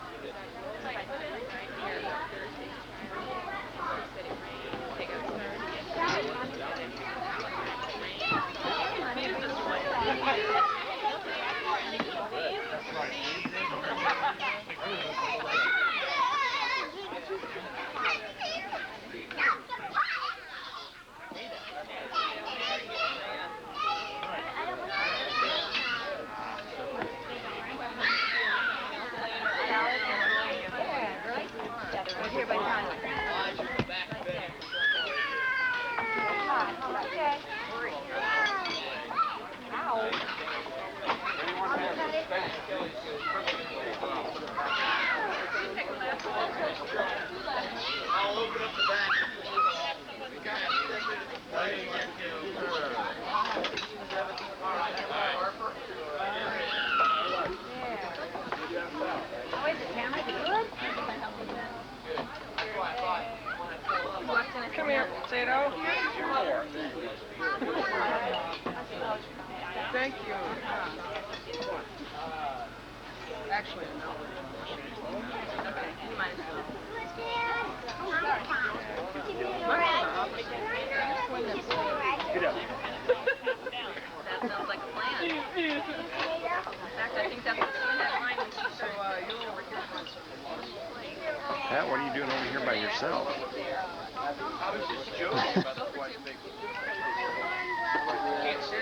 Come here, say it out. Thank you. Actually, no. That sounds like a plan. In fact, I think that's what she had in mind when she started. Pat, what are you doing over here by yourself?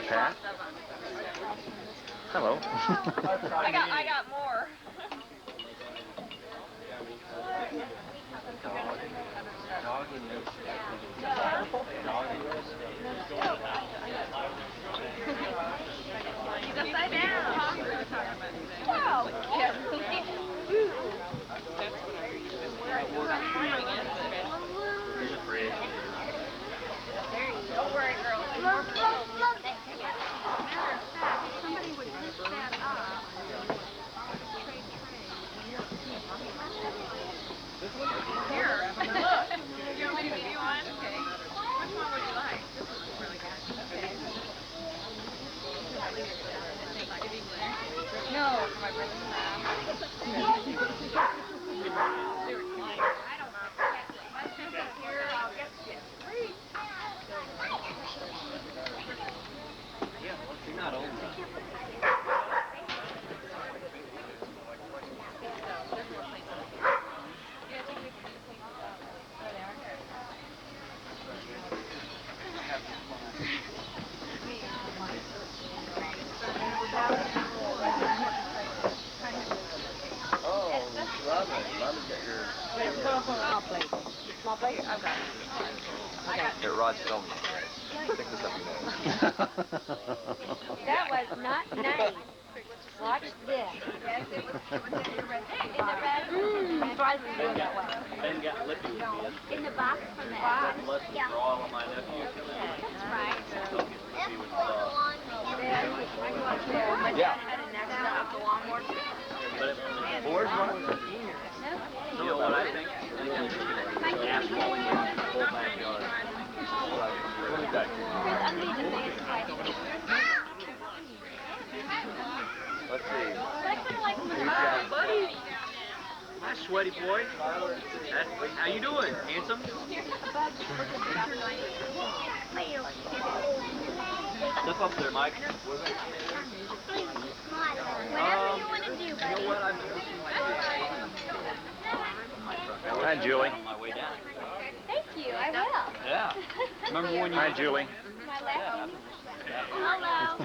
Pat? Hello. I got more. He's upside down. Wow. That's what I Don't worry, girls. not old enough. Small plate? I've got it. Here, Rod's filming you. Pick this up your nose. That was not nice. Watch this. Yes, it was in the red. Surprisingly doing that way. Ben got lippy with me. In the box from the box. Lessons for all of my nephews. That's right. Don't get lippy with sauce. My dad had an accident with the lawnmower. But if the board's running, you know what I think? Asphalt in the whole backyard. Let's see. Hi, sweaty boy. How you doing, handsome? Step up there, Mike. Whatever you want to do, You buddy. know what? I'm pushing my Hi, Julie. on my way down. Thank you, I will. Yeah. Remember when you... Hi, Julie. My left. Hello.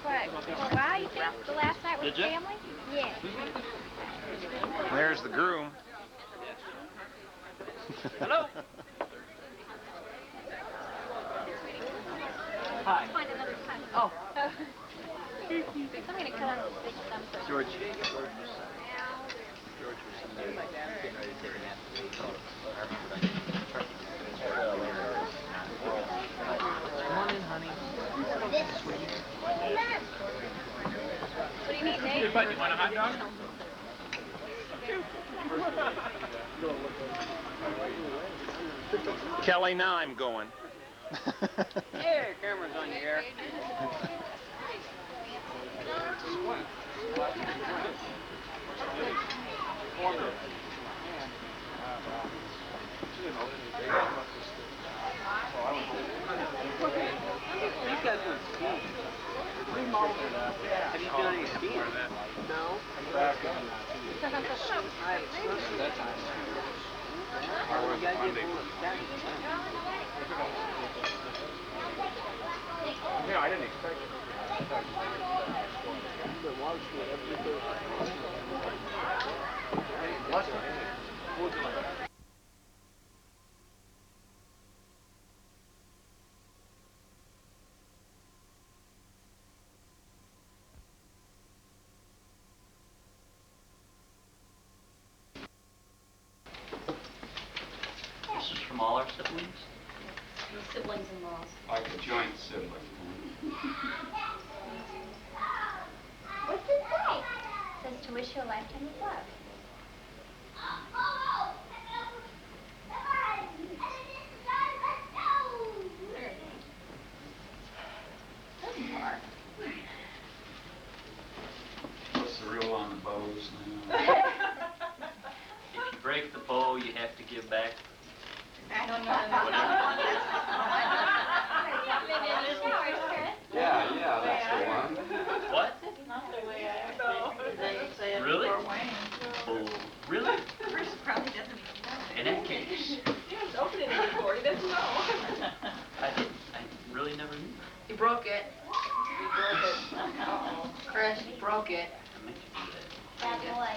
Well, wow, you spent the last night with Did ya? family? Yes. There's the groom. Hello. Hi. Find another time. Oh. I'm going to cut out the big thumb first. George. George was somebody getting ready to take a nap. Come on in, honey. What do you need, Nate? You want a hot dog? Kelly, now I'm going. Yeah, camera's on you here. These guys went skiing. Have you done any skiing? No. You gotta get more back. Yeah, I didn't expect it. This is from all our siblings. Siblings and laws. Like a joint sibling. What's it say? It says to wish you a lifetime of love. What's the rule on the bows now? If you break the bow, you have to give back. Yeah, that's the one. What? Not the way I say it. Really? before Wayne. Oh, really? Bruce probably doesn't even know. In that case. He was opening it before, he doesn't know. I didn't. I really never knew. He broke it. He broke it. Uh-oh. Chris, he broke it. I meant to do that. Bad boy.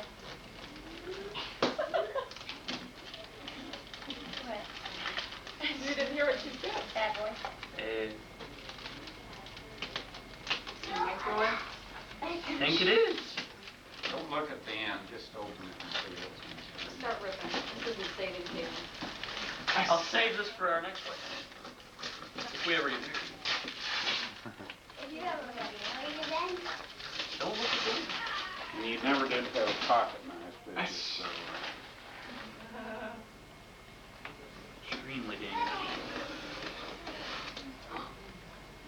You didn't hear what she said. Bad boy. I think it is. Don't look at the end, just open it and see what's inside. Start ripping. This isn't saving table. I'll save this for our next one. If we ever get married. If you don't look at me, will you then? Don't look at me. And you never did have a pocket knife, did you? So, Extremely dangerous.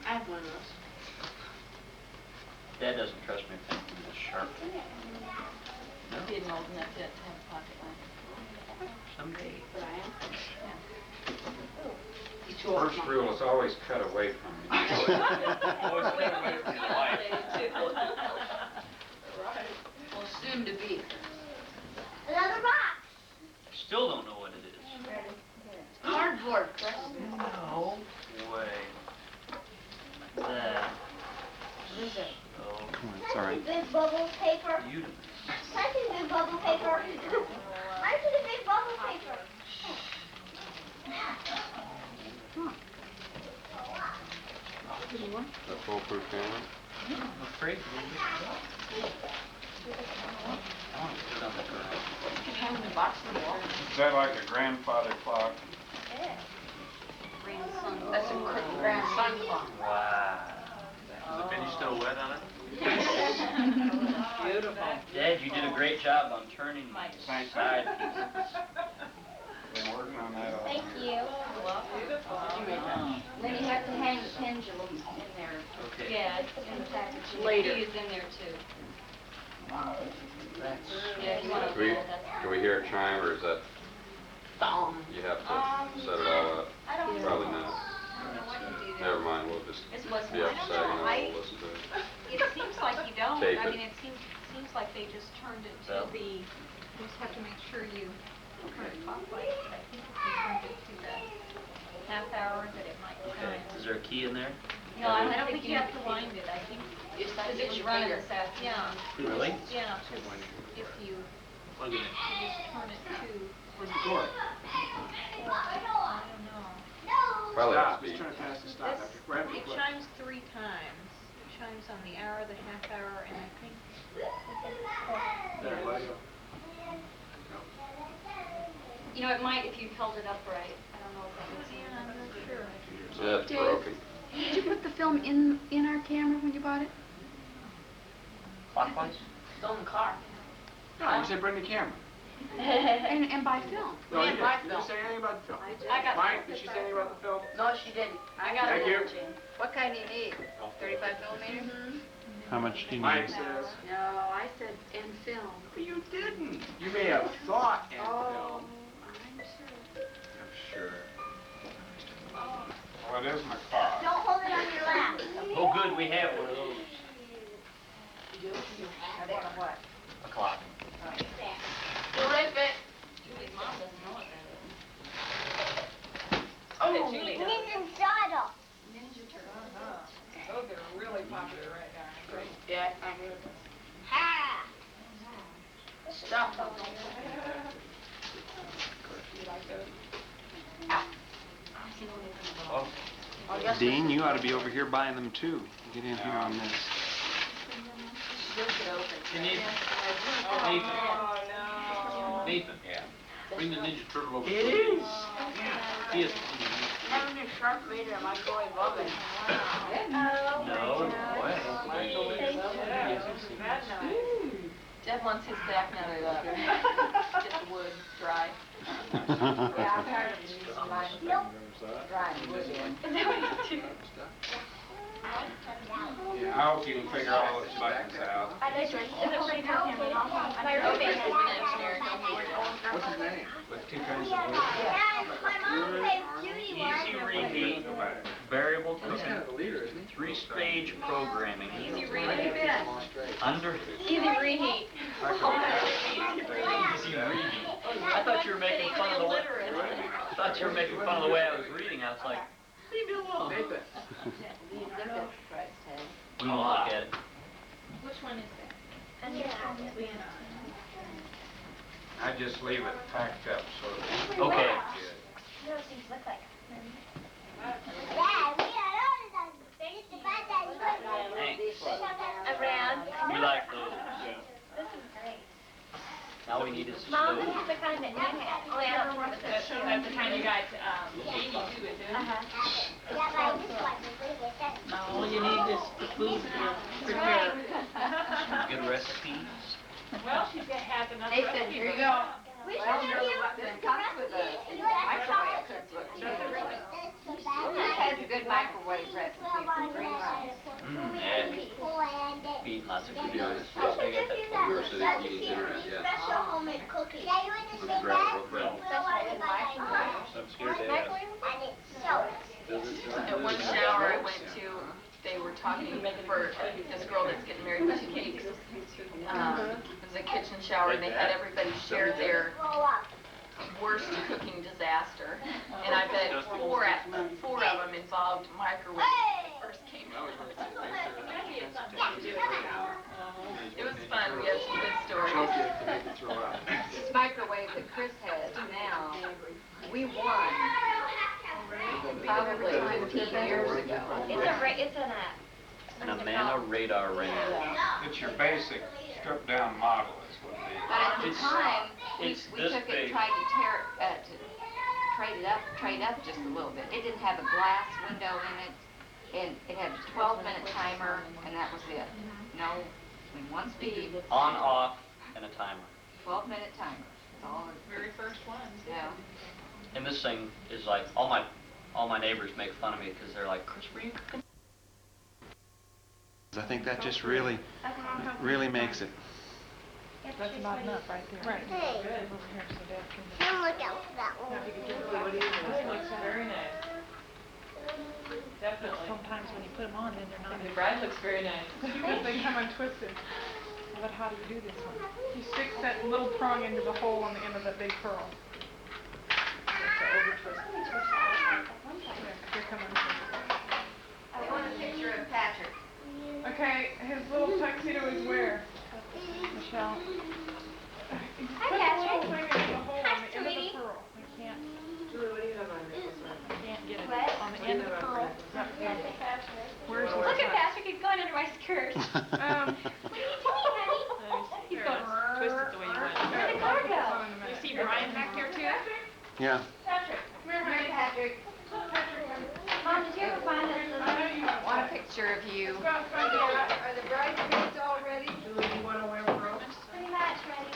I have one of those. Dad doesn't trust me if anything is sharp. No? Didn't old enough to have a pocket knife. Someday. But I am. Yeah. He's First rule is always cut away from me. Always stay away from your wife. Well, soon to be. Another box. Still don't know what it is. Cardboard. No way. That. So Come on, it's all right. Big bubble paper. beautiful. I see big bubble paper. I see the big bubble paper. The foolproof camera? I'm afraid we'll get it up. I want to put it on the ground. You can hang the box on the wall. Is that like a grandfather clock? That's a grandson clock. Wow. Is the finish still wet on it? Beautiful. Dad, you did a great job on turning my Thank you. side pieces. Been working on that all Thank year. you. Beautiful. Then you have to hang the pendulum in there. Okay. Yeah, it's in the package. Later. Key is in there too. That's Yeah, if you want to Can we, hold that. can we hear it chime, or is that, you have to set it all up? I don't know. Probably not. I don't know what to do there. Never mind, we'll just It's what's be up I don't second know. and we'll listen to it. It seems like you don't. Tape I it. mean, it seems like they just turned it to Well. the, you just have to make sure you turn it clockwise. I think if you turned it to the half hour, that it might okay. chime. Is there a key in there? No, I don't think you have to wind it. I think, It's because it was your running finger. this afternoon. Really? Yeah, 'cause if you Plug it in. just turn it to, Where's the door? I don't know. Probably has Stop, to he's be. trying to pass the stop. After grab It it. chimes 3 times. It chimes on the hour, the half hour, and I think, There, let it go. You know, it might if you held it upright. I don't know if that was yeah, I'm not sure. That's broken. Did you put the film in our camera when you bought it? Clockwise? Still in the car. No, you said bring the camera. And buy film? No, you Yeah, my didn't. You film. didn't say anything about the film. I got Mike, did she say anything about the film? No, she didn't. I got Thank it. you. What kind do you need? 35 millimeter? How much do you Mike need? says. No, I said in film. But you didn't. You may have thought and Oh, film. I'm sure. I'm sure. Well, it is my car. Don't hold it on your lap. Oh, good, we have one of those. I want a what? A clock. Rip it. Julie's mom doesn't know what that is. Oh, Julie does. Ninja Turtle. Ninja Turtle. Those are really popular right now. Great. Yeah, I hear this. Ha! Stop them. You like those? Oh, Oh, yes, Dean, you ought to be over here buying them too. Get in here on this. you need, Oh, no. Nathan, bring the Ninja Turtle over. It is. He is. Having a sharp meter, I might go above it. No way. Jeff wants his back now to get the wood dry. Yeah, I'm tired of using mine. Nope. Dry wood in. Yeah, I hope you can figure all those buttons out. I like it. My roommate is an engineer. What's his name? With two kinds of wood. Yeah, my mom says Judy was. Easy reheat, variable He's kind temp, of the leader, isn't he? 3-stage programming. Easy reheat. Under. Easy reheat. Easy reading. I thought you were making fun of the way. I thought you were making fun of the way I was reading. I was like, leave me alone. Nathan. We won't look at it. Which one is that? I just leave it packed up so that. Okay. Those things look like. Yeah, we are all done. It's the bad Thanks. Around. We like those. This is great. Now we need is a Mom, this stove. is the kind that you had. Oh, yeah, I don't remember this. That's the kind you got, Amy to it, didn't Yeah, but this one is really good. All you need is the food to prepare. Good recipes. Well, she's got half enough. Nathan, here you go. We Well, should you know have what, you. then comes with a microwave cookbook. This has a good microwave recipe for 3 months. Yeah. Eat lots of good Yeah, food. they got that University of Eating Dinner, yeah. Special homemade cookies. Yeah, you understand Grab that? it real quick. Well, what about I'm scared to ask. microwave? And it's so At one shower I went to, they were talking for this girl that's getting married in 2 weeks. It was a kitchen shower, and they had everybody share their worst cooking disaster. And I bet four of them involved microwave when they first came out. It was fun. We had some good stories. This microwave that Chris has now, we won probably 15 years ago. It's An Amana radar range. It's your basic stripped down model is what it is. But at the time, It's we this took it big. and tried to trade up just a little bit. It didn't have a glass window in it, and it had a 12-minute timer, and that was it. No, one speed. On, off, and a timer. 12-minute timer. That's all it. Very first ones. Yeah. And this thing is like, all my neighbors make fun of me because they're like, Chris, were you cooking? I think that just really makes it. That's not enough right there. Right. Hey. Don't look out for that one. This looks very nice. Definitely. Sometimes when you put them on, then they're not. The bride looks very nice. Because they come untwisted. But how do you do this one? You stick that little prong into the hole on the end of that big pearl. Here come I want a picture of Patrick. Okay, his little tuxedo is where? Michelle. Put the little thing in the hole on the end of the pearl. I can't. Julie, what do you have on your necklace? Can't get it. What? On the end of the pearl. Yep. Where's the Look at Patrick, he's going under my skirt. What are you doing, honey? He's going Twisted the way you want. Where'd the car go? You see Brian back there too? Yeah. Patrick. Come here, Patrick. Mom, did you ever find that I want a picture of you. Are the bridesmaids all ready? Julie, you want to wear pearls? pretty much ready?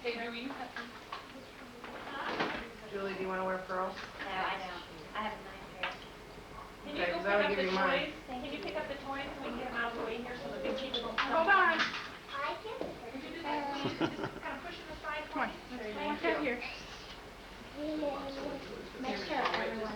Hey, Drew, you have Julie, do you want to wear pearls? No, I don't. I have a nice hair. Can Okay, 'cause that'll give you mine. Can you pick up the toys so we can get them out of the way here so the big people don't Hold on. I can. Would you do that? Just kind of push them aside. Come on. Let's get here. Make sure everyone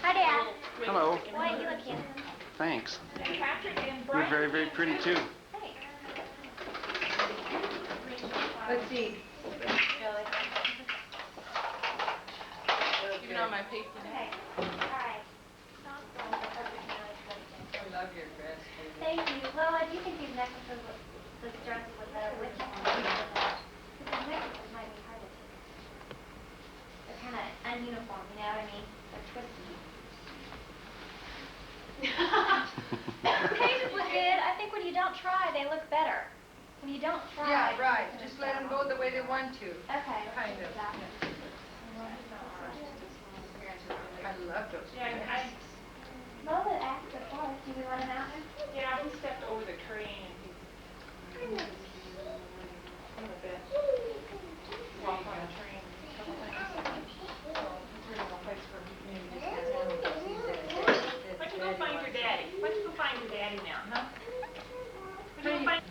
Hi, Dad. Hello. Boy, you look handsome. Thanks. Patrick and You're very, very pretty too. Thanks. Let's see. Even on my page Okay. All right. I love your dress. Thank you. Well, I do think these necklaces look, this dress would look better with them. Because the necklaces might be hard to take. They're kind of ununiform, you know what I mean? They're twisty. The pages look good. I think when you don't try, they look better. When you don't try. Yeah, right. Just let them go the way they want to. Okay. Kind of. Exactly. I love those. Yeah, Well, the actor was. Do we want him out? yeah, he stepped over the train and he some of the walk on the train. A couple times. It's really no place for maybe just guys to go. Why don't you go find your daddy? Why don't you go find your daddy now, huh? Why don't you go find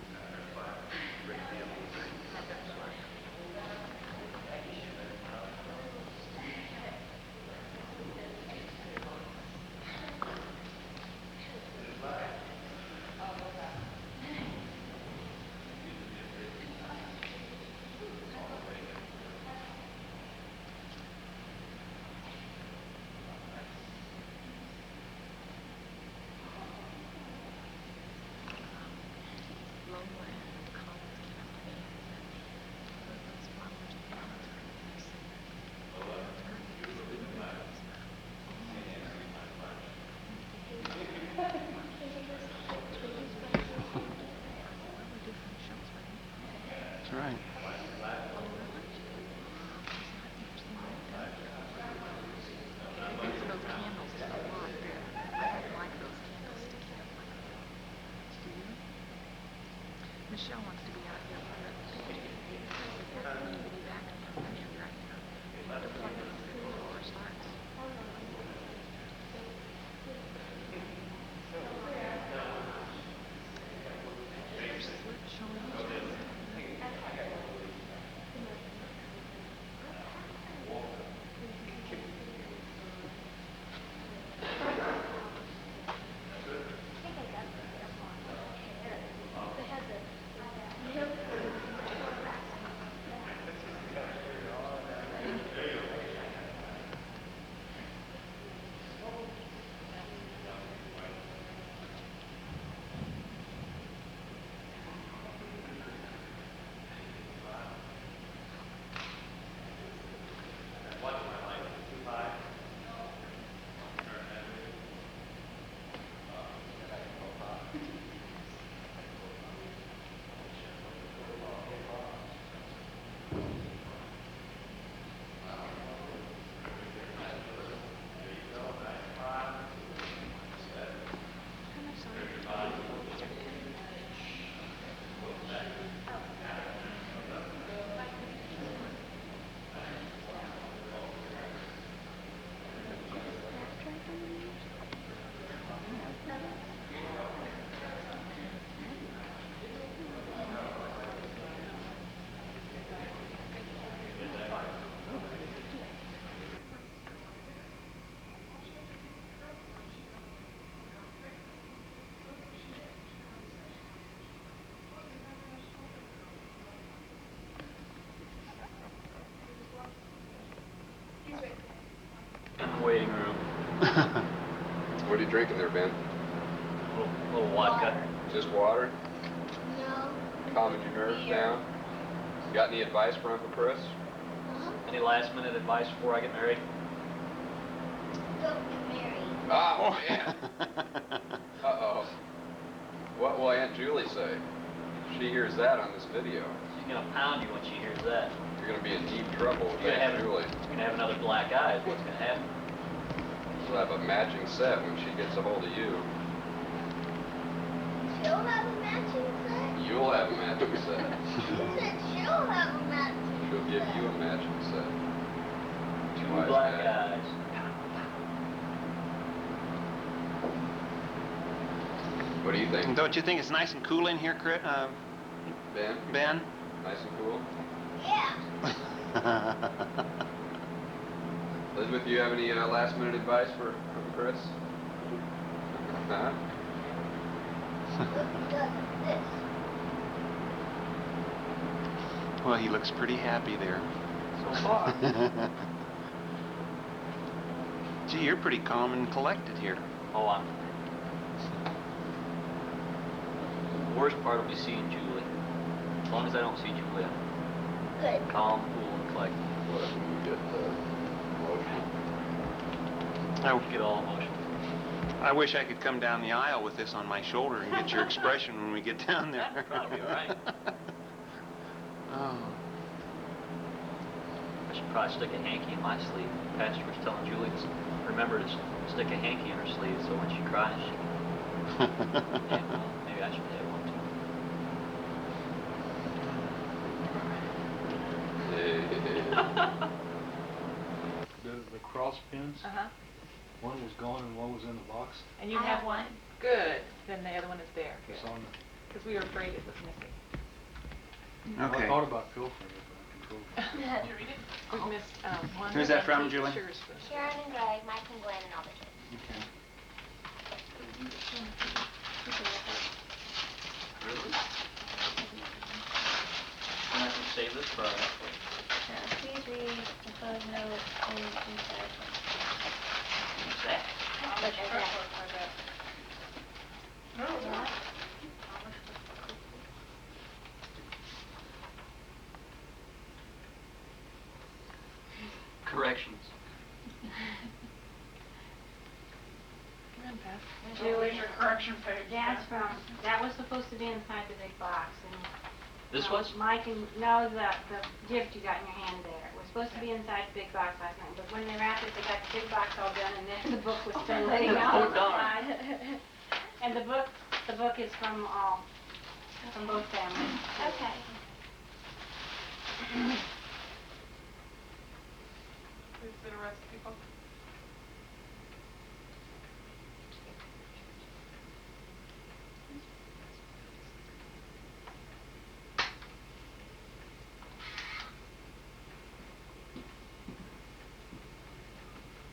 you drinking there, Ben? Little vodka. Just water? No. Calming your nerves down? Got any advice for Uncle Chris? Any last minute advice before I get married? Don't get married. Oh, man. Uh-oh. What will Aunt Julie say? She hears that on this video. She's gonna pound you when she hears that. You're gonna be in deep trouble with You're gonna Aunt Julie. You're gonna have another black eye is what's gonna happen. She'll have a matching set when she gets a hold of you. She'll have a matching set? You'll have a matching set. She said she'll have a matching She'll give you a matching set. Two Wise black guy. eyes. What do you think? Don't you think it's nice and cool in here, Ben? Ben? Nice and cool? Yeah. Elizabeth, do you have any last minute advice for Chris? Huh? Well, he looks pretty happy there. So far. Gee, you're pretty calm and collected here. Oh, I'm. The worst part will be seeing Julie. As long as I don't see Julie, I'm Good. calm, cool, and collected. What if you get emotional? I get all emotional. I wish I could come down the aisle with this on my shoulder and get your expression when we get down there. Probably all right. Oh. I should probably stick a hanky in my sleeve. The pastor was telling Julie to remember to stick a hanky in her sleeve so when she cries, she can... Yeah, well, maybe I should have one The cross pins, Uh-huh. one was gone and one was in the box. And you I have have one? one. Good. Then the other one is there. It's on the, Because we were afraid it was missing. Okay. I thought about pilfering it, but I controlled it. Did you read it? We've missed one. Who's that from, and two Julie? pictures for- Sharon and Greg, Mike and Glenn, and all the kids. Okay. Really? And I can save this for our... Please read the photo note and insert. What's that? Look at that. Yeah. Corrections. Julie, your correction page. That was supposed to be inside the big box, and This was? Mike and, no, the gift you got in your hand there. It was supposed to be inside the big box last night, but when they wrapped it, they got the big box all done, and then the book was still laying out Oh, darn. outside. And the book is from both families. Okay. Is it a recipe book?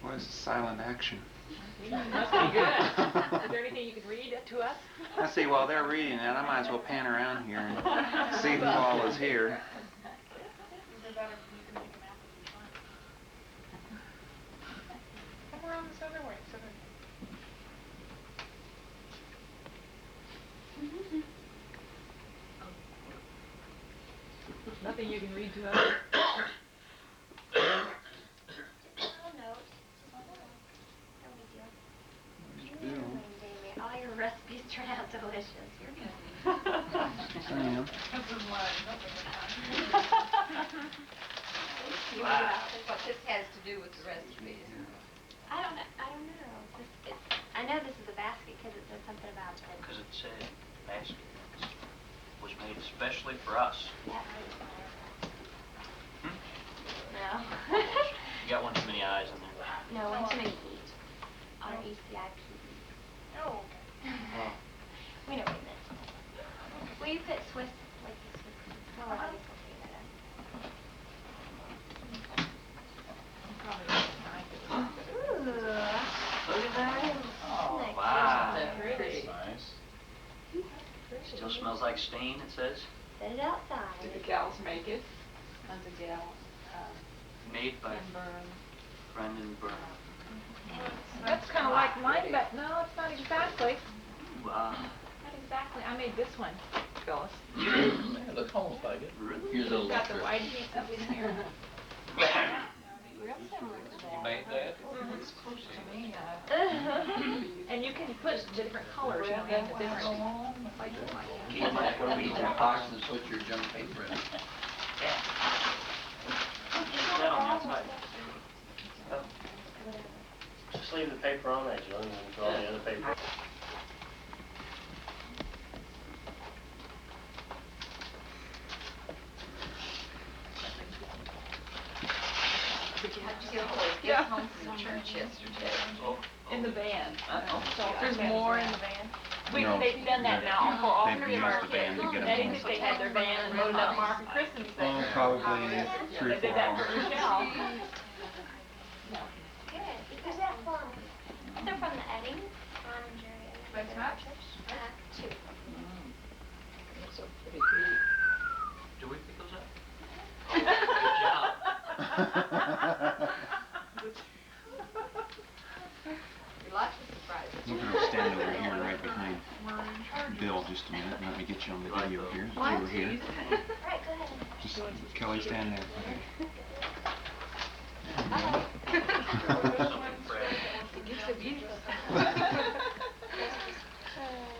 What is silent action? Must be good. Is there anything you can read to us? I see, while they're reading that, I might as well pan around here and see who all is here. Come around this other way. So nothing you can read to us? All your recipes turn out delicious. You're good. I am. What this has to do with the recipes. I don't know. I know this is a basket because it says something about it. Because it said basket was made especially for us. That Hmm? No. You got one too many eyes in there. No, one too many eat. R-E-C-I-P. Oh, okay. Oh. We know what you meant. Will you put Swiss, like the Swiss? No, I guess I'll figure that out. Ooh. Look at that. Oh, Wow. Pretty. Nice. Still smells like stain, it says. Set it outside. Did the gals make it? Tons of gals. Made by And Burn. Brendan Byrne. That's kind of like mine, but no, it's not exactly. Wow. Not exactly. I made this one, Phyllis. It looks almost like it. Here's a It's got the little white paint up in here. You made that? And you can put the different colors, you know, in the different. You might want to eat that box and put your junk paper in it. Put that on the outside. Just leave the paper on that, Julie, and then throw the other paper. Did you have to get boys get home from church yesterday? In the van. So There's more in the van? No, they've done that now for all they've three of used our the van kids. to get 'em Betty home. said they had their van and loaded up Mark and Kristen's van. Oh, probably 3 or They 4 did that for hours. Michelle. Good. Who's that from? They're from the Edding on Jerry. That's not? Two. Do we pick those up? Oh, good job. Lots of surprises. You can stand over here right behind Bill just a minute and let me get you on the video here. If you were here. Right, go ahead. Just Kelly, stand there.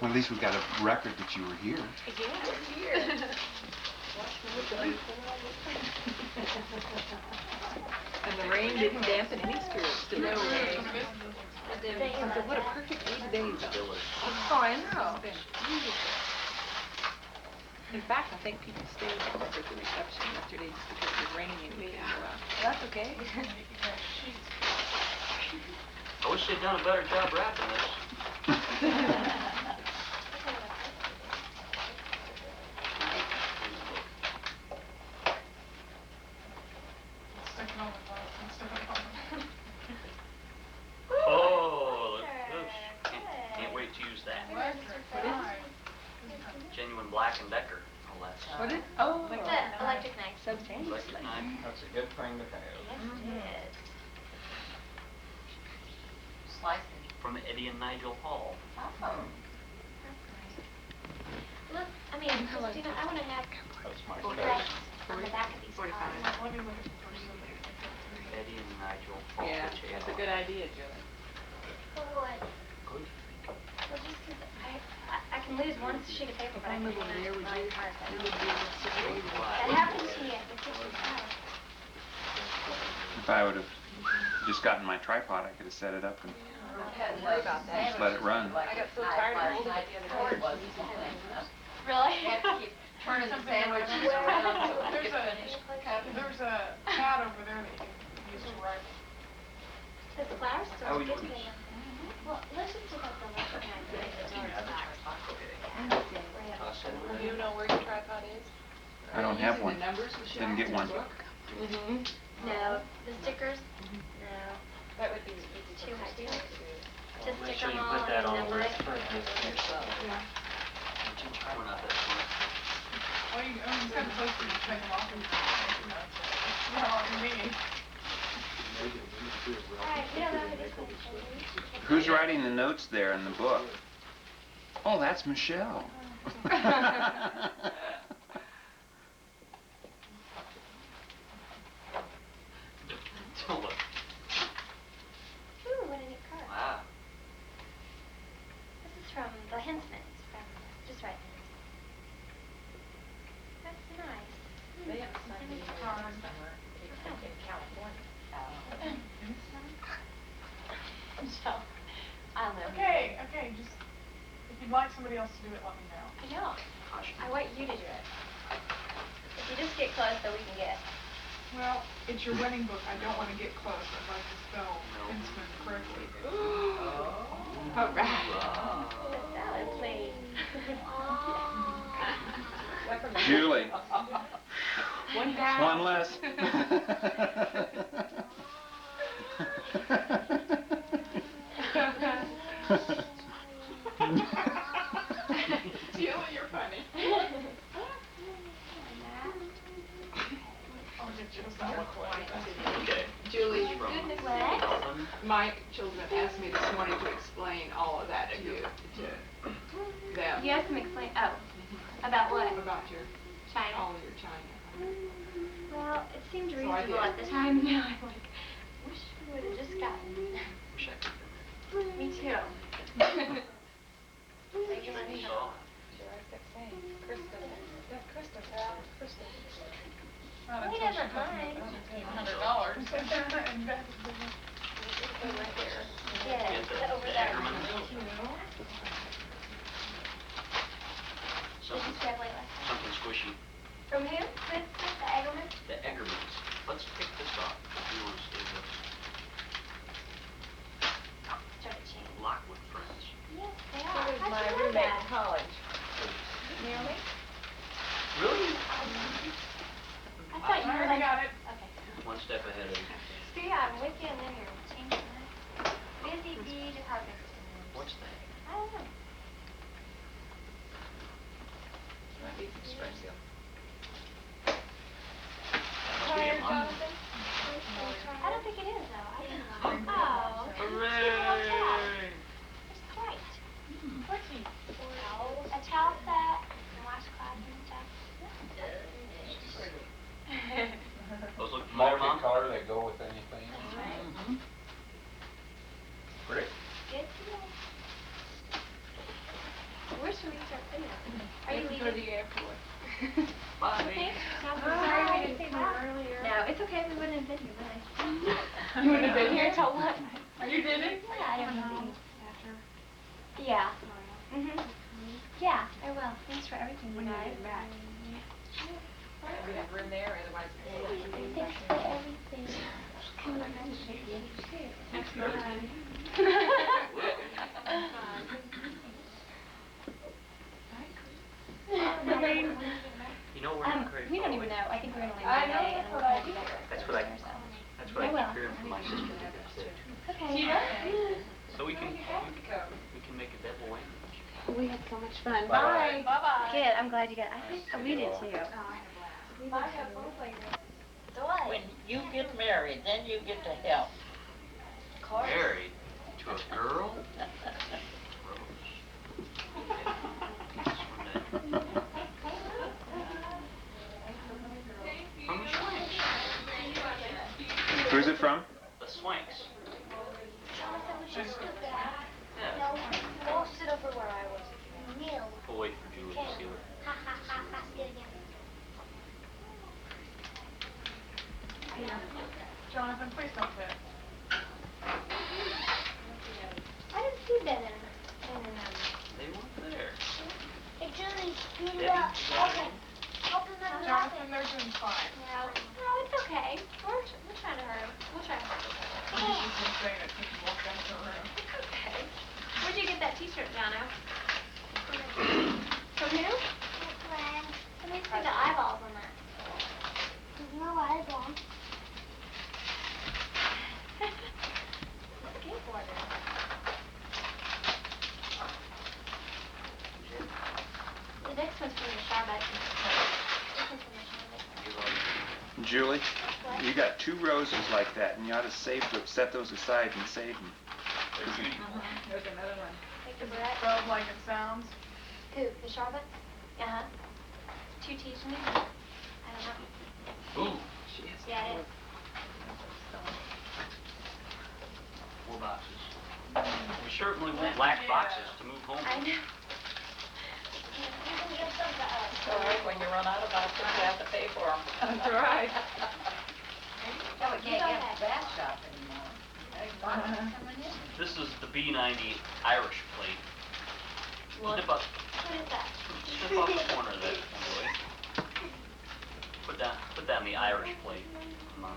Well, at least we got a record that you were here. And the rain didn't dampen any spirits, did it? What a perfect 8 days. Oh, I know. In fact, I think people stayed home for the reception yesterday just because it was raining and we couldn't go out. That's okay. I wish they'd done a better job wrapping this. Oh, look at this. Can't wait to use that. Genuine Black & Decker. Oh, that's What is? Oh, The electric knife. electric knife. That's a good thing to have. Yes, Slicing. From Eddie and Nigel Hall. Look, I mean, Christina, I want to have That's my stripes on the back of these cars. Eddie and Nigel Hall. Yeah, that's a good idea, Julie. For what? Good. Well, just 'cause I can lose one sheet of paper, but I can lose 9 cards. That happens to me at the kitchen table. If I would have just gotten my tripod, I could have set it up and Worry about that. just let it run. I got so tired of holding it. Really? You have to keep turning the sandwiches around so it There's gets a, finished. there's a pad over there that you can use to write. The flower How store we is doing? good. Well, let's just look at the electric knife. Do you know where your tripod is? I don't have one. Didn't get one. No, the stickers? No. That would be too high. To Make stick sure them you all put that and on then the what? list for yourself. We're not that smart. Well, you, I mean, it's kind of close to you to take them off and, you know, me. Alright, yeah, that would be cool. Who's writing the notes there in the book? Oh, that's Michelle. Don't look. Ooh, what a neat card. Wow. This is from the Hinsmans, from, just right there. That's nice. They have signed And it it's in hard. California. So, I'll never. Okay, just, if you'd like somebody else to do it, let me know. I know. I want you to do it. If you just get close, then we can get. Well, it's your wedding book. I don't want to get close. I'd like to spell Hinsman correctly. All right. Salad plate. Julie. One down. One less. Julie, you're funny. I'll get you a salad plate. Okay. Julie, Goodness, what? My children asked me this morning to explain all of that to you, to them. You have to explain, oh, about what? About your, China. all of your China. Well, it seemed So I reasonable did. at the time. Now I'm like, wish we would have just gotten. Wish I could have been Me too. there. So, We never mind. Yeah, get over the there. Eggerman. Did you grab Layla? Something squishy. From who? The Eggerman? The Eggermans. Let's pick this up. If you want to stay with Try to change. Lockwood Friends. Yes, they are. was How'd my you learn roommate that? in college. Naomi? Really? I thought you I were already like. got it. Okay. One step ahead of you. See, I'm with you and then you're changing that. Busy bee department. What's that? I don't know. Might be from Springfield. Tired, Jonathan? I don't think it is though. I think it's oh. Hooray! It's white. A towel set and washcloth and stuff. Those look familiar, Mom? Multicolor, they go with anything. Right. Pretty. Good to know. Where should we start putting it? Are you Go to leaving? the airport. Okay. Sorry we didn't come earlier. No, it's okay. We wouldn't have been here, would I? You wouldn't have been here till what? You didn't? Yeah, I don't know. Yeah. Yeah, I will. Thanks for everything, you guys. We have room there, otherwise. Thanks for everything. Come on, Next time. You know we're not crazy. we don't even know. I think we're gonna leave I know, Monday that's and what we'll I probably be back. That's what I I will. keep hearing from my sister. Okay. So we can make a double whammy. We had so much fun. Bye. Bye-bye. Good. I'm glad you got. I think we did too. When you get married, then you get to help. Married to a girl? From the Swanks. Who's it from? The Swanks. Jonathan, we should scoot back. Yeah. No, go sit over where I was. Kneel. We'll wait for Julie to see her. Ha ha ha ha. Get again. Jonathan, please don't sit. I didn't see Ben in They weren't there. Hey, Julie, scoot Debbie, it up. Johnny. Okay. Open that up. Jonathan, they're doing fine. No, it's okay. We're trying to hurry. We'll try to hurry. She's been saying it since you walked out the room. It's okay. Where'd you get that t-shirt, Jono? From who? Let me see the eyeballs on that. There's no eyeballs. Skateboarder. The next one's from the Starbucks. This one's from the Starbucks. Julie, you got 2 roses like that, and you ought to set those aside and save them. There's another one. Take the bread. Smells like it sounds. Who? The Starbucks? Uh-huh. 2 teas for me? I don't know. Ooh. Yeah, it is. 4 boxes. We certainly won't lack boxes to move home. I know. Sorry, when you run out of boxes, you have to pay for them. That's right. Oh, we can't get that shop anymore. This is the B90 Irish plate. What? Snip up, What is that? snip off the corner of that, boy. Put down the Irish plate. Come on.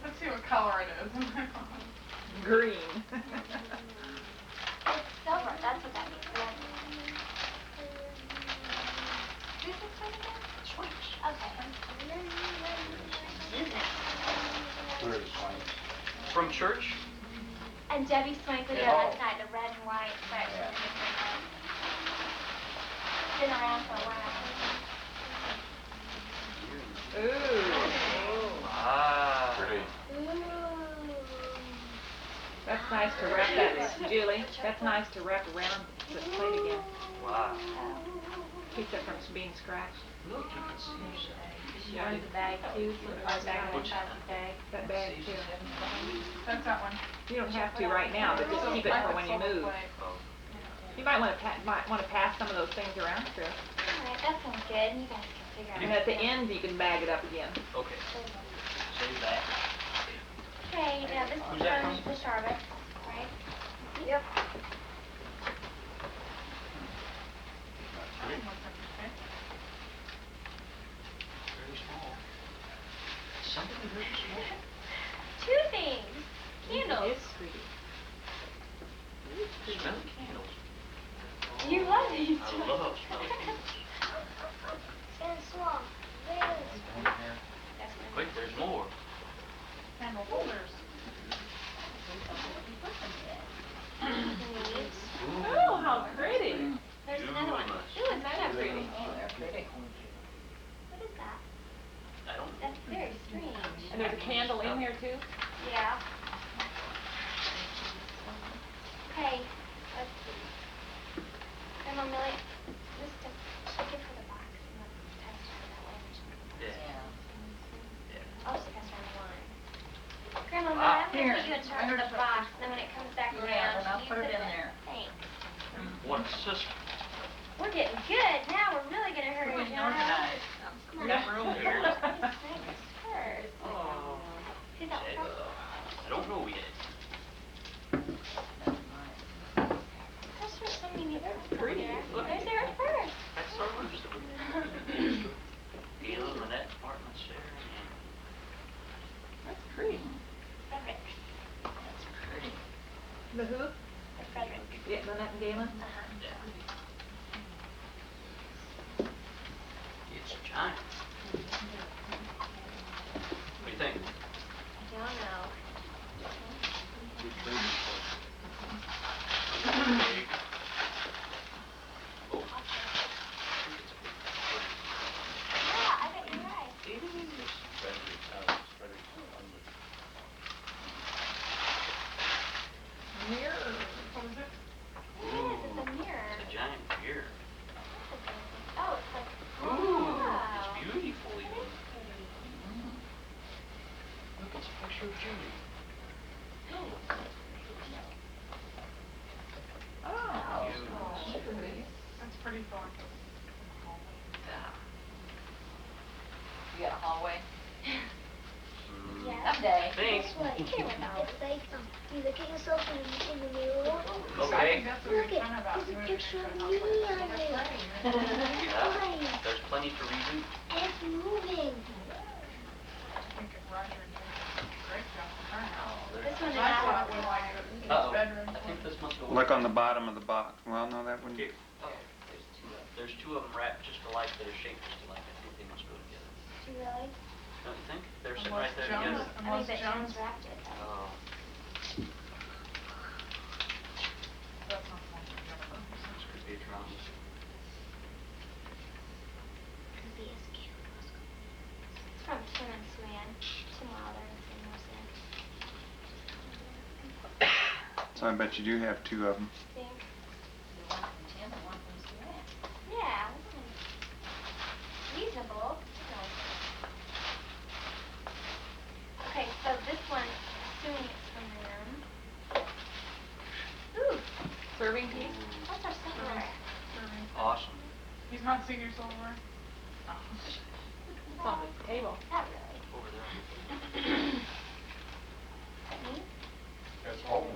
Let's see what color it is. Green. It's silver. That's what that means. Red. Who's this from again? Swanks. Okay. Where is Swank? From church? And Debbie Swank was there last night, the red and white section. Been around for a while. Ooh. Ah. Pretty. Ooh. nice to wrap that, Julie, that's nice to wrap around the plate again. Wow. Keeps it from being scratched. Look, you can see yourself. She owns the bag too, so the bag, that bag too. That's that one. You don't have to right now, but just keep it for when you move. You might want to pass some of those things around, Chris. Alright, that sounds good. You guys can figure out. And at the end, you can bag it up again. Okay. Save that. Okay, now this Who's is that from from? the Charlotte, right? Yep. Very small. Something very small. Two things. Candles. It's pretty. Smell the candles. You love these. I love smelling candles. And small. Wait, there's more. Candle holders. Oh, how pretty. There's another one. Luminous. Ooh, isn't that pretty? Oh, they're pretty. What is that? I don't. That's very strange. And there's a candle in here too? Yeah. Okay, let's see. Grandma Millie, just check it for the box and let's test her that way. Yeah. I'll just test her on one. Grandma Millie, Ah. I'm gonna put you in charge of the box, and then when it comes back around, and I'll you put it in it. there. Thanks. What's this? We're getting good. Now we're really gonna hurry, John. Come on. Enough room here. First. Oh. See that Okay, first? I don't know yet. That's for so many Pretty. Look. There's there at first. That's our room store. Gail and Lynette apartments there. That's pretty. Frederick. That's pretty. The who? The Frederick. Yeah, Lynette and Galen? Uh-huh. Yeah. It's giant. What do you think? I don't know. Big. Oh. Yeah, I bet you're right. Mirror. What is it? Yes, it's a mirror. It's a giant mirror. Oh, it's like, Ooh, wow. it's beautiful even. Look, it's a picture of Judy. Oh. Beautiful. That's pretty fun. Yeah. You got a hallway? Yeah. Someday. Thanks. Guess what? Here with us. It's like you look at yourself in the mirror. I Okay. think that's what we Look were at talking about. there's a doing picture of it. me on there. Yeah. There's plenty to redo. It's moving. I think Roger did a great job on her house. This one is I out. thought we liked it. Uh-oh. Bedroom. I think this must go. Look on the bottom of the box. Well, no, that wouldn't. Here. There's two of them wrapped just alike that are shaped just alike. I think they must go together. Really? Don't you think? They're sitting Unless right there Jones- together. I think Unless that Jones. Jones wrapped it. Oh. That's not one together. This could be a drum. Could be a scale. It's from Tim and Swan. Tim Wilder and Sam Wilson. So I bet you do have two of them. Think? One from Tim and one from Suzanne. Yeah. Reasonable. Okay, so this one, assuming it's from them. Ooh, Serving piece? what's our silverware? Awesome. He's not senior silverware. It's on the table. Not really. Over there. Me? That's all.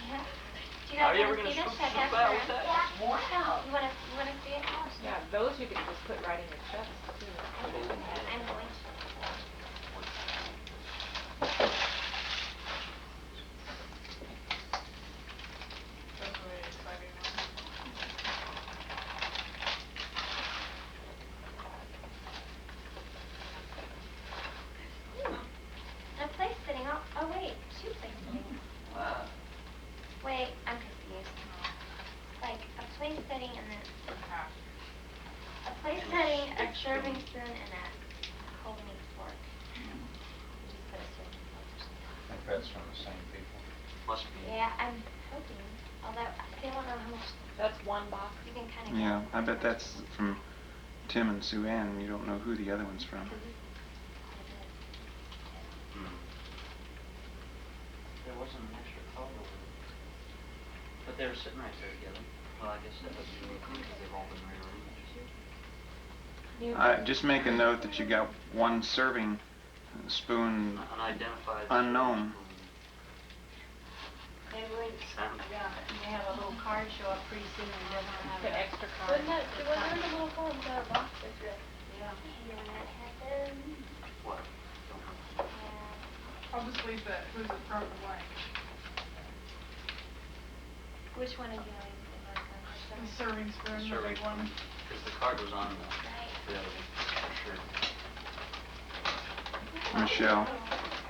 Yeah. Do you How guys are you ever want to gonna see this? scoop Should I soup pass out it with that? around? Yeah. You wanna see it? Yeah, those you can just put right in your chest too. I'm going to. That's really exciting now. I'm hoping, although I don't know how much That's one box. you can kind of Yeah, I bet that's from Tim and Sue Ann. You don't know who the other one's from. There wasn't an extra card over there. But they were sitting right there together. Well, I guess that would be because they've all been rearranged. Just make a note that you got one serving spoon Unidentified. unknown. Maybe we, we have a little card show up pretty soon and then we'll have An an extra card. Wasn't there a little card in our box? Yeah. Yeah, that happened. What? I'll just leave that, who's it from blank. Which one are you going The serving spoon, the big one. Because the card was on the other one, for sure. Michelle,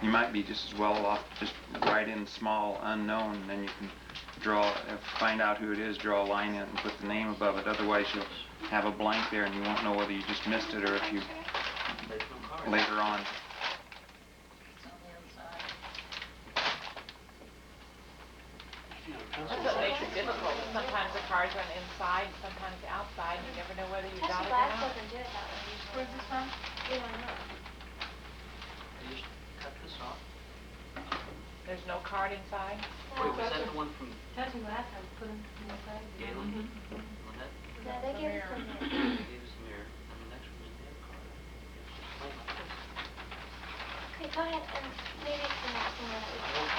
you might be just as well off just write in small unknown, and then you can find out who it is, draw a line in it, and put the name above it. Otherwise, you'll have a blank there, and you won't know whether you just missed it or if you later on. That's what makes it difficult. Sometimes the cards are on the inside, sometimes outside, and you never know whether you got it or Glass not. doesn't do it that way usually. Where's this from? You don't know. You just cut this off. There's no card inside? Wait, was that the one from touching glass, I would put them inside. Galen? Lynette? No, they gave us some. They gave us the mirror, and the next one is their card. Like this. Okay, go ahead, and maybe it's the next one that we can.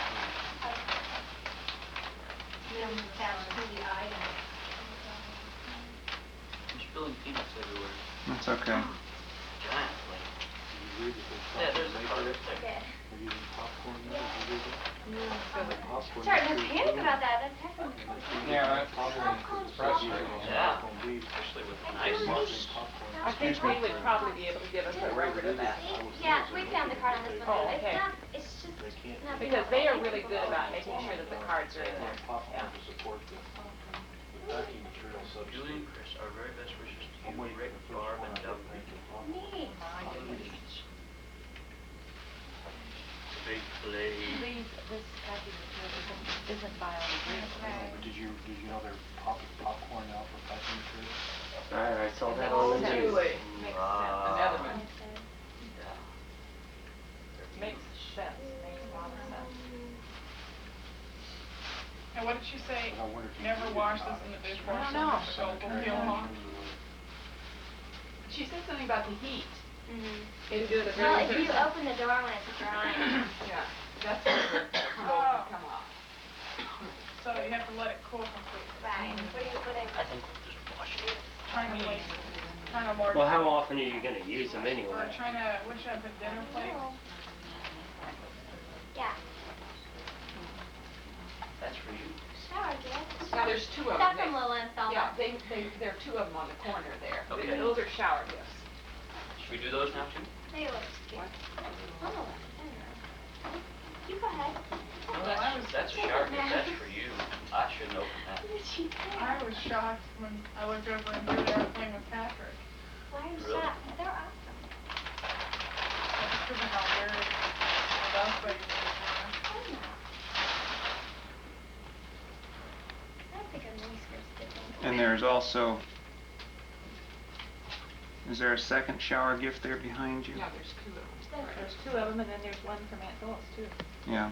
Attached to the item. I'm spilling peanuts everywhere. That's okay. Giant plate. Yeah, there's the card right there. Starting to panic about that. That's happened. Yeah, that's frustrating. Yeah, especially with nice. I think they would probably be able to give us a record of that. Yeah, we found the card on this one. Oh, okay. It's just not Because they are really good about making sure that the cards are in there. Yeah. Julie and Chris, our very best wishes to you, Rick, Barb, and Doug. Neat. Big play. This package isn't biodegradable. Did you know they're popcorn now for packing material? I saw that on the news. Makes sense. Another one. Yeah. Makes sense. Makes a lot of sense. And what did she say? Never wash this in the dishwasher. I don't know. The soap will peel off. She said something about the heat. Mm-hmm. It do the Well, very if you open the door when it's drying. Yeah, that's where the will come off. So you have to let it cool completely. Right. What do you put in? I think we'll just wash it. Trying to large. Well, how often are you going to use them Or anyway? trying to, what should I put, dinner plate? Yeah. That's for you. Shower gift. Now, there's two of them. That's from Lila and Thelma. Yeah, there are two of them on the corner there. Okay. Those are shower gifts. Should we do those now too? They look cute. Oh, I don't know. You go ahead. No, that's a shower gift. That's for you. I shouldn't open that. I was shocked when I looked over and they were playing with Patrick. Why are you Really? shocked? They're awesome. Just because of how weird those things were. I don't think a miniskirt's different. And there's also, is there a second shower gift there behind you? Yeah, there's two of them. There's two of them, and then there's one from Aunt Phyllis, too. Yeah.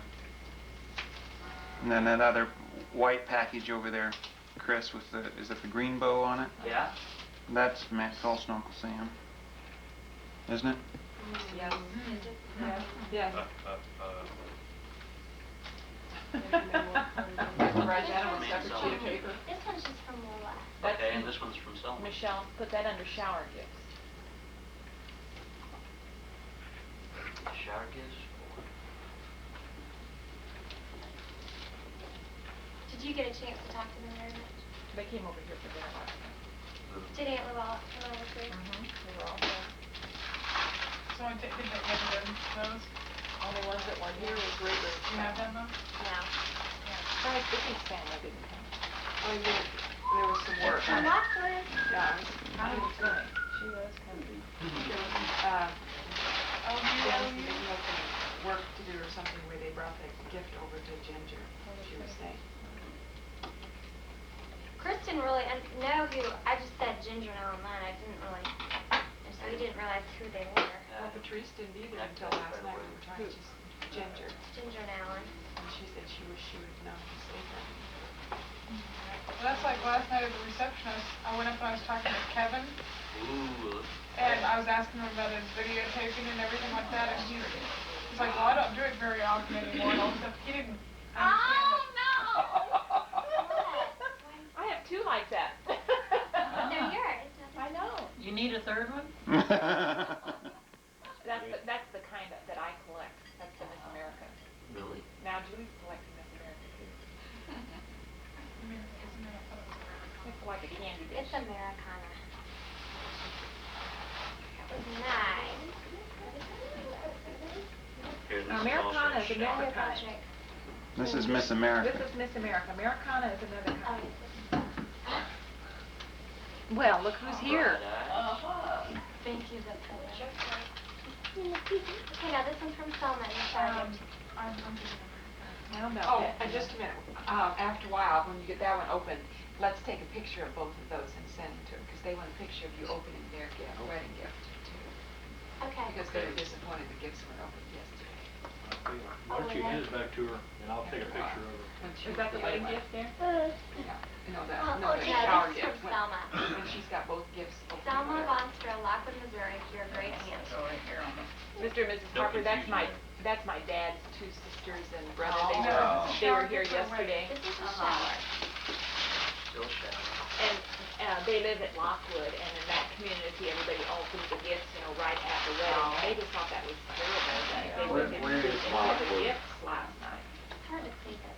And then that other white package over there, Chris, with the, is it the green bow on it? Yeah? That's Matt Colson, Uncle Sam. Isn't it? Yes. Yes. Yes. Write that on a separate sheet of paper. This one's just from Lola. Okay, and this one's from Selma. Michelle, put that under shower gifts. Shower gifts? Did you get a chance to talk to them very much? They came over here for dinner last night. Did Aunt Luella come over too? They were all there. So I did they give them those? Only ones that weren't here was Great River. You have them though? No. Besides, Vicky's family didn't come. Oh, yeah. There was some work on it. Lockwood. Yeah, I was coming. She was coming. There was, Oh, there was some work to do do or something where they brought the gift over to Ginger, she was saying. Chris didn't really know who, I just said Ginger and Alan Lund, I didn't really, and so he didn't realize who they were. Well, Patrice didn't either until last night we were talking to Ginger. Ginger and Alan. And she said she wished she would know to say that. Well, that's like last night at the receptionist, I went up and I was talking to Kevin, Ooh. and I was asking him about his videotaping and everything like that, and he's like, well, I don't do it very often anymore, and all stuff. He didn't understand Oh, no! I have two like that. They're yours. I know. You need a third one? That's the kind that I collect. That's the Miss America. Really? Now Julie's collecting Miss America too. It's like a candy dish. It's Americana. That was nice. Here, this Americana is is another kind. This is Miss America. This is Miss America. Americana is another Oh, kind. Well, look who's here. thank you, that's so much. Okay, now this one's from Selma. You started. Now about Oh, that. and just a minute, after a while, when you get that one open, let's take a picture of both of those and send them to them, because they want a picture of you opening their gift, wedding gift, too. Okay. Because they were disappointed the gifts weren't opened yesterday. Why don't you hand it back to her, and I'll take a picture of her. When she Is that the other wedding one. gift there? Yeah, no, the Oh, shower yeah, this is gift. from Selma. When she's got both gifts open. Selma Vonstro, Lockwood, Missouri, to your great aunt. Mr. and Mrs. Don't Harper, that's confuse my dad's two sisters and brother. Oh. They were here yesterday. This is a shower. Still shower. And they live at Lockwood, and in that community, everybody opens the gifts, right at the wedding. And they just thought that was terrible. That they wouldn't Where get is the Lockwood? gifts last night. It's hard to see this.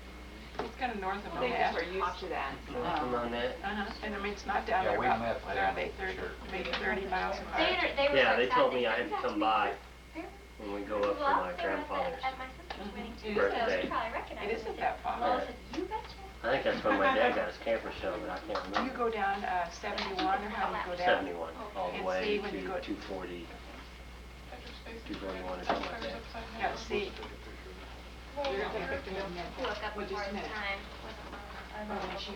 It's kind of north of They just Monette. were used to that. From Monette? And I mean, it's not down Yeah, there we about, met around there. 8:30, maybe 30 miles apart. They were Yeah, so they told excited. me I had to come by Where? when we go up for my grandfather's. At my sister's wedding too, Birthday. so she probably recognized It isn't that far. Well, I said, you betcha. I think that's when my dad got his camper show, but I can't You remember. go down 71, or how do you go down? 71, all the And way see to when you go 240, 241 or something like that. Yeah, see. You're gonna take a picture of them? He woke up Well, before just a his minute. time. Wasn't long. Oh, and she-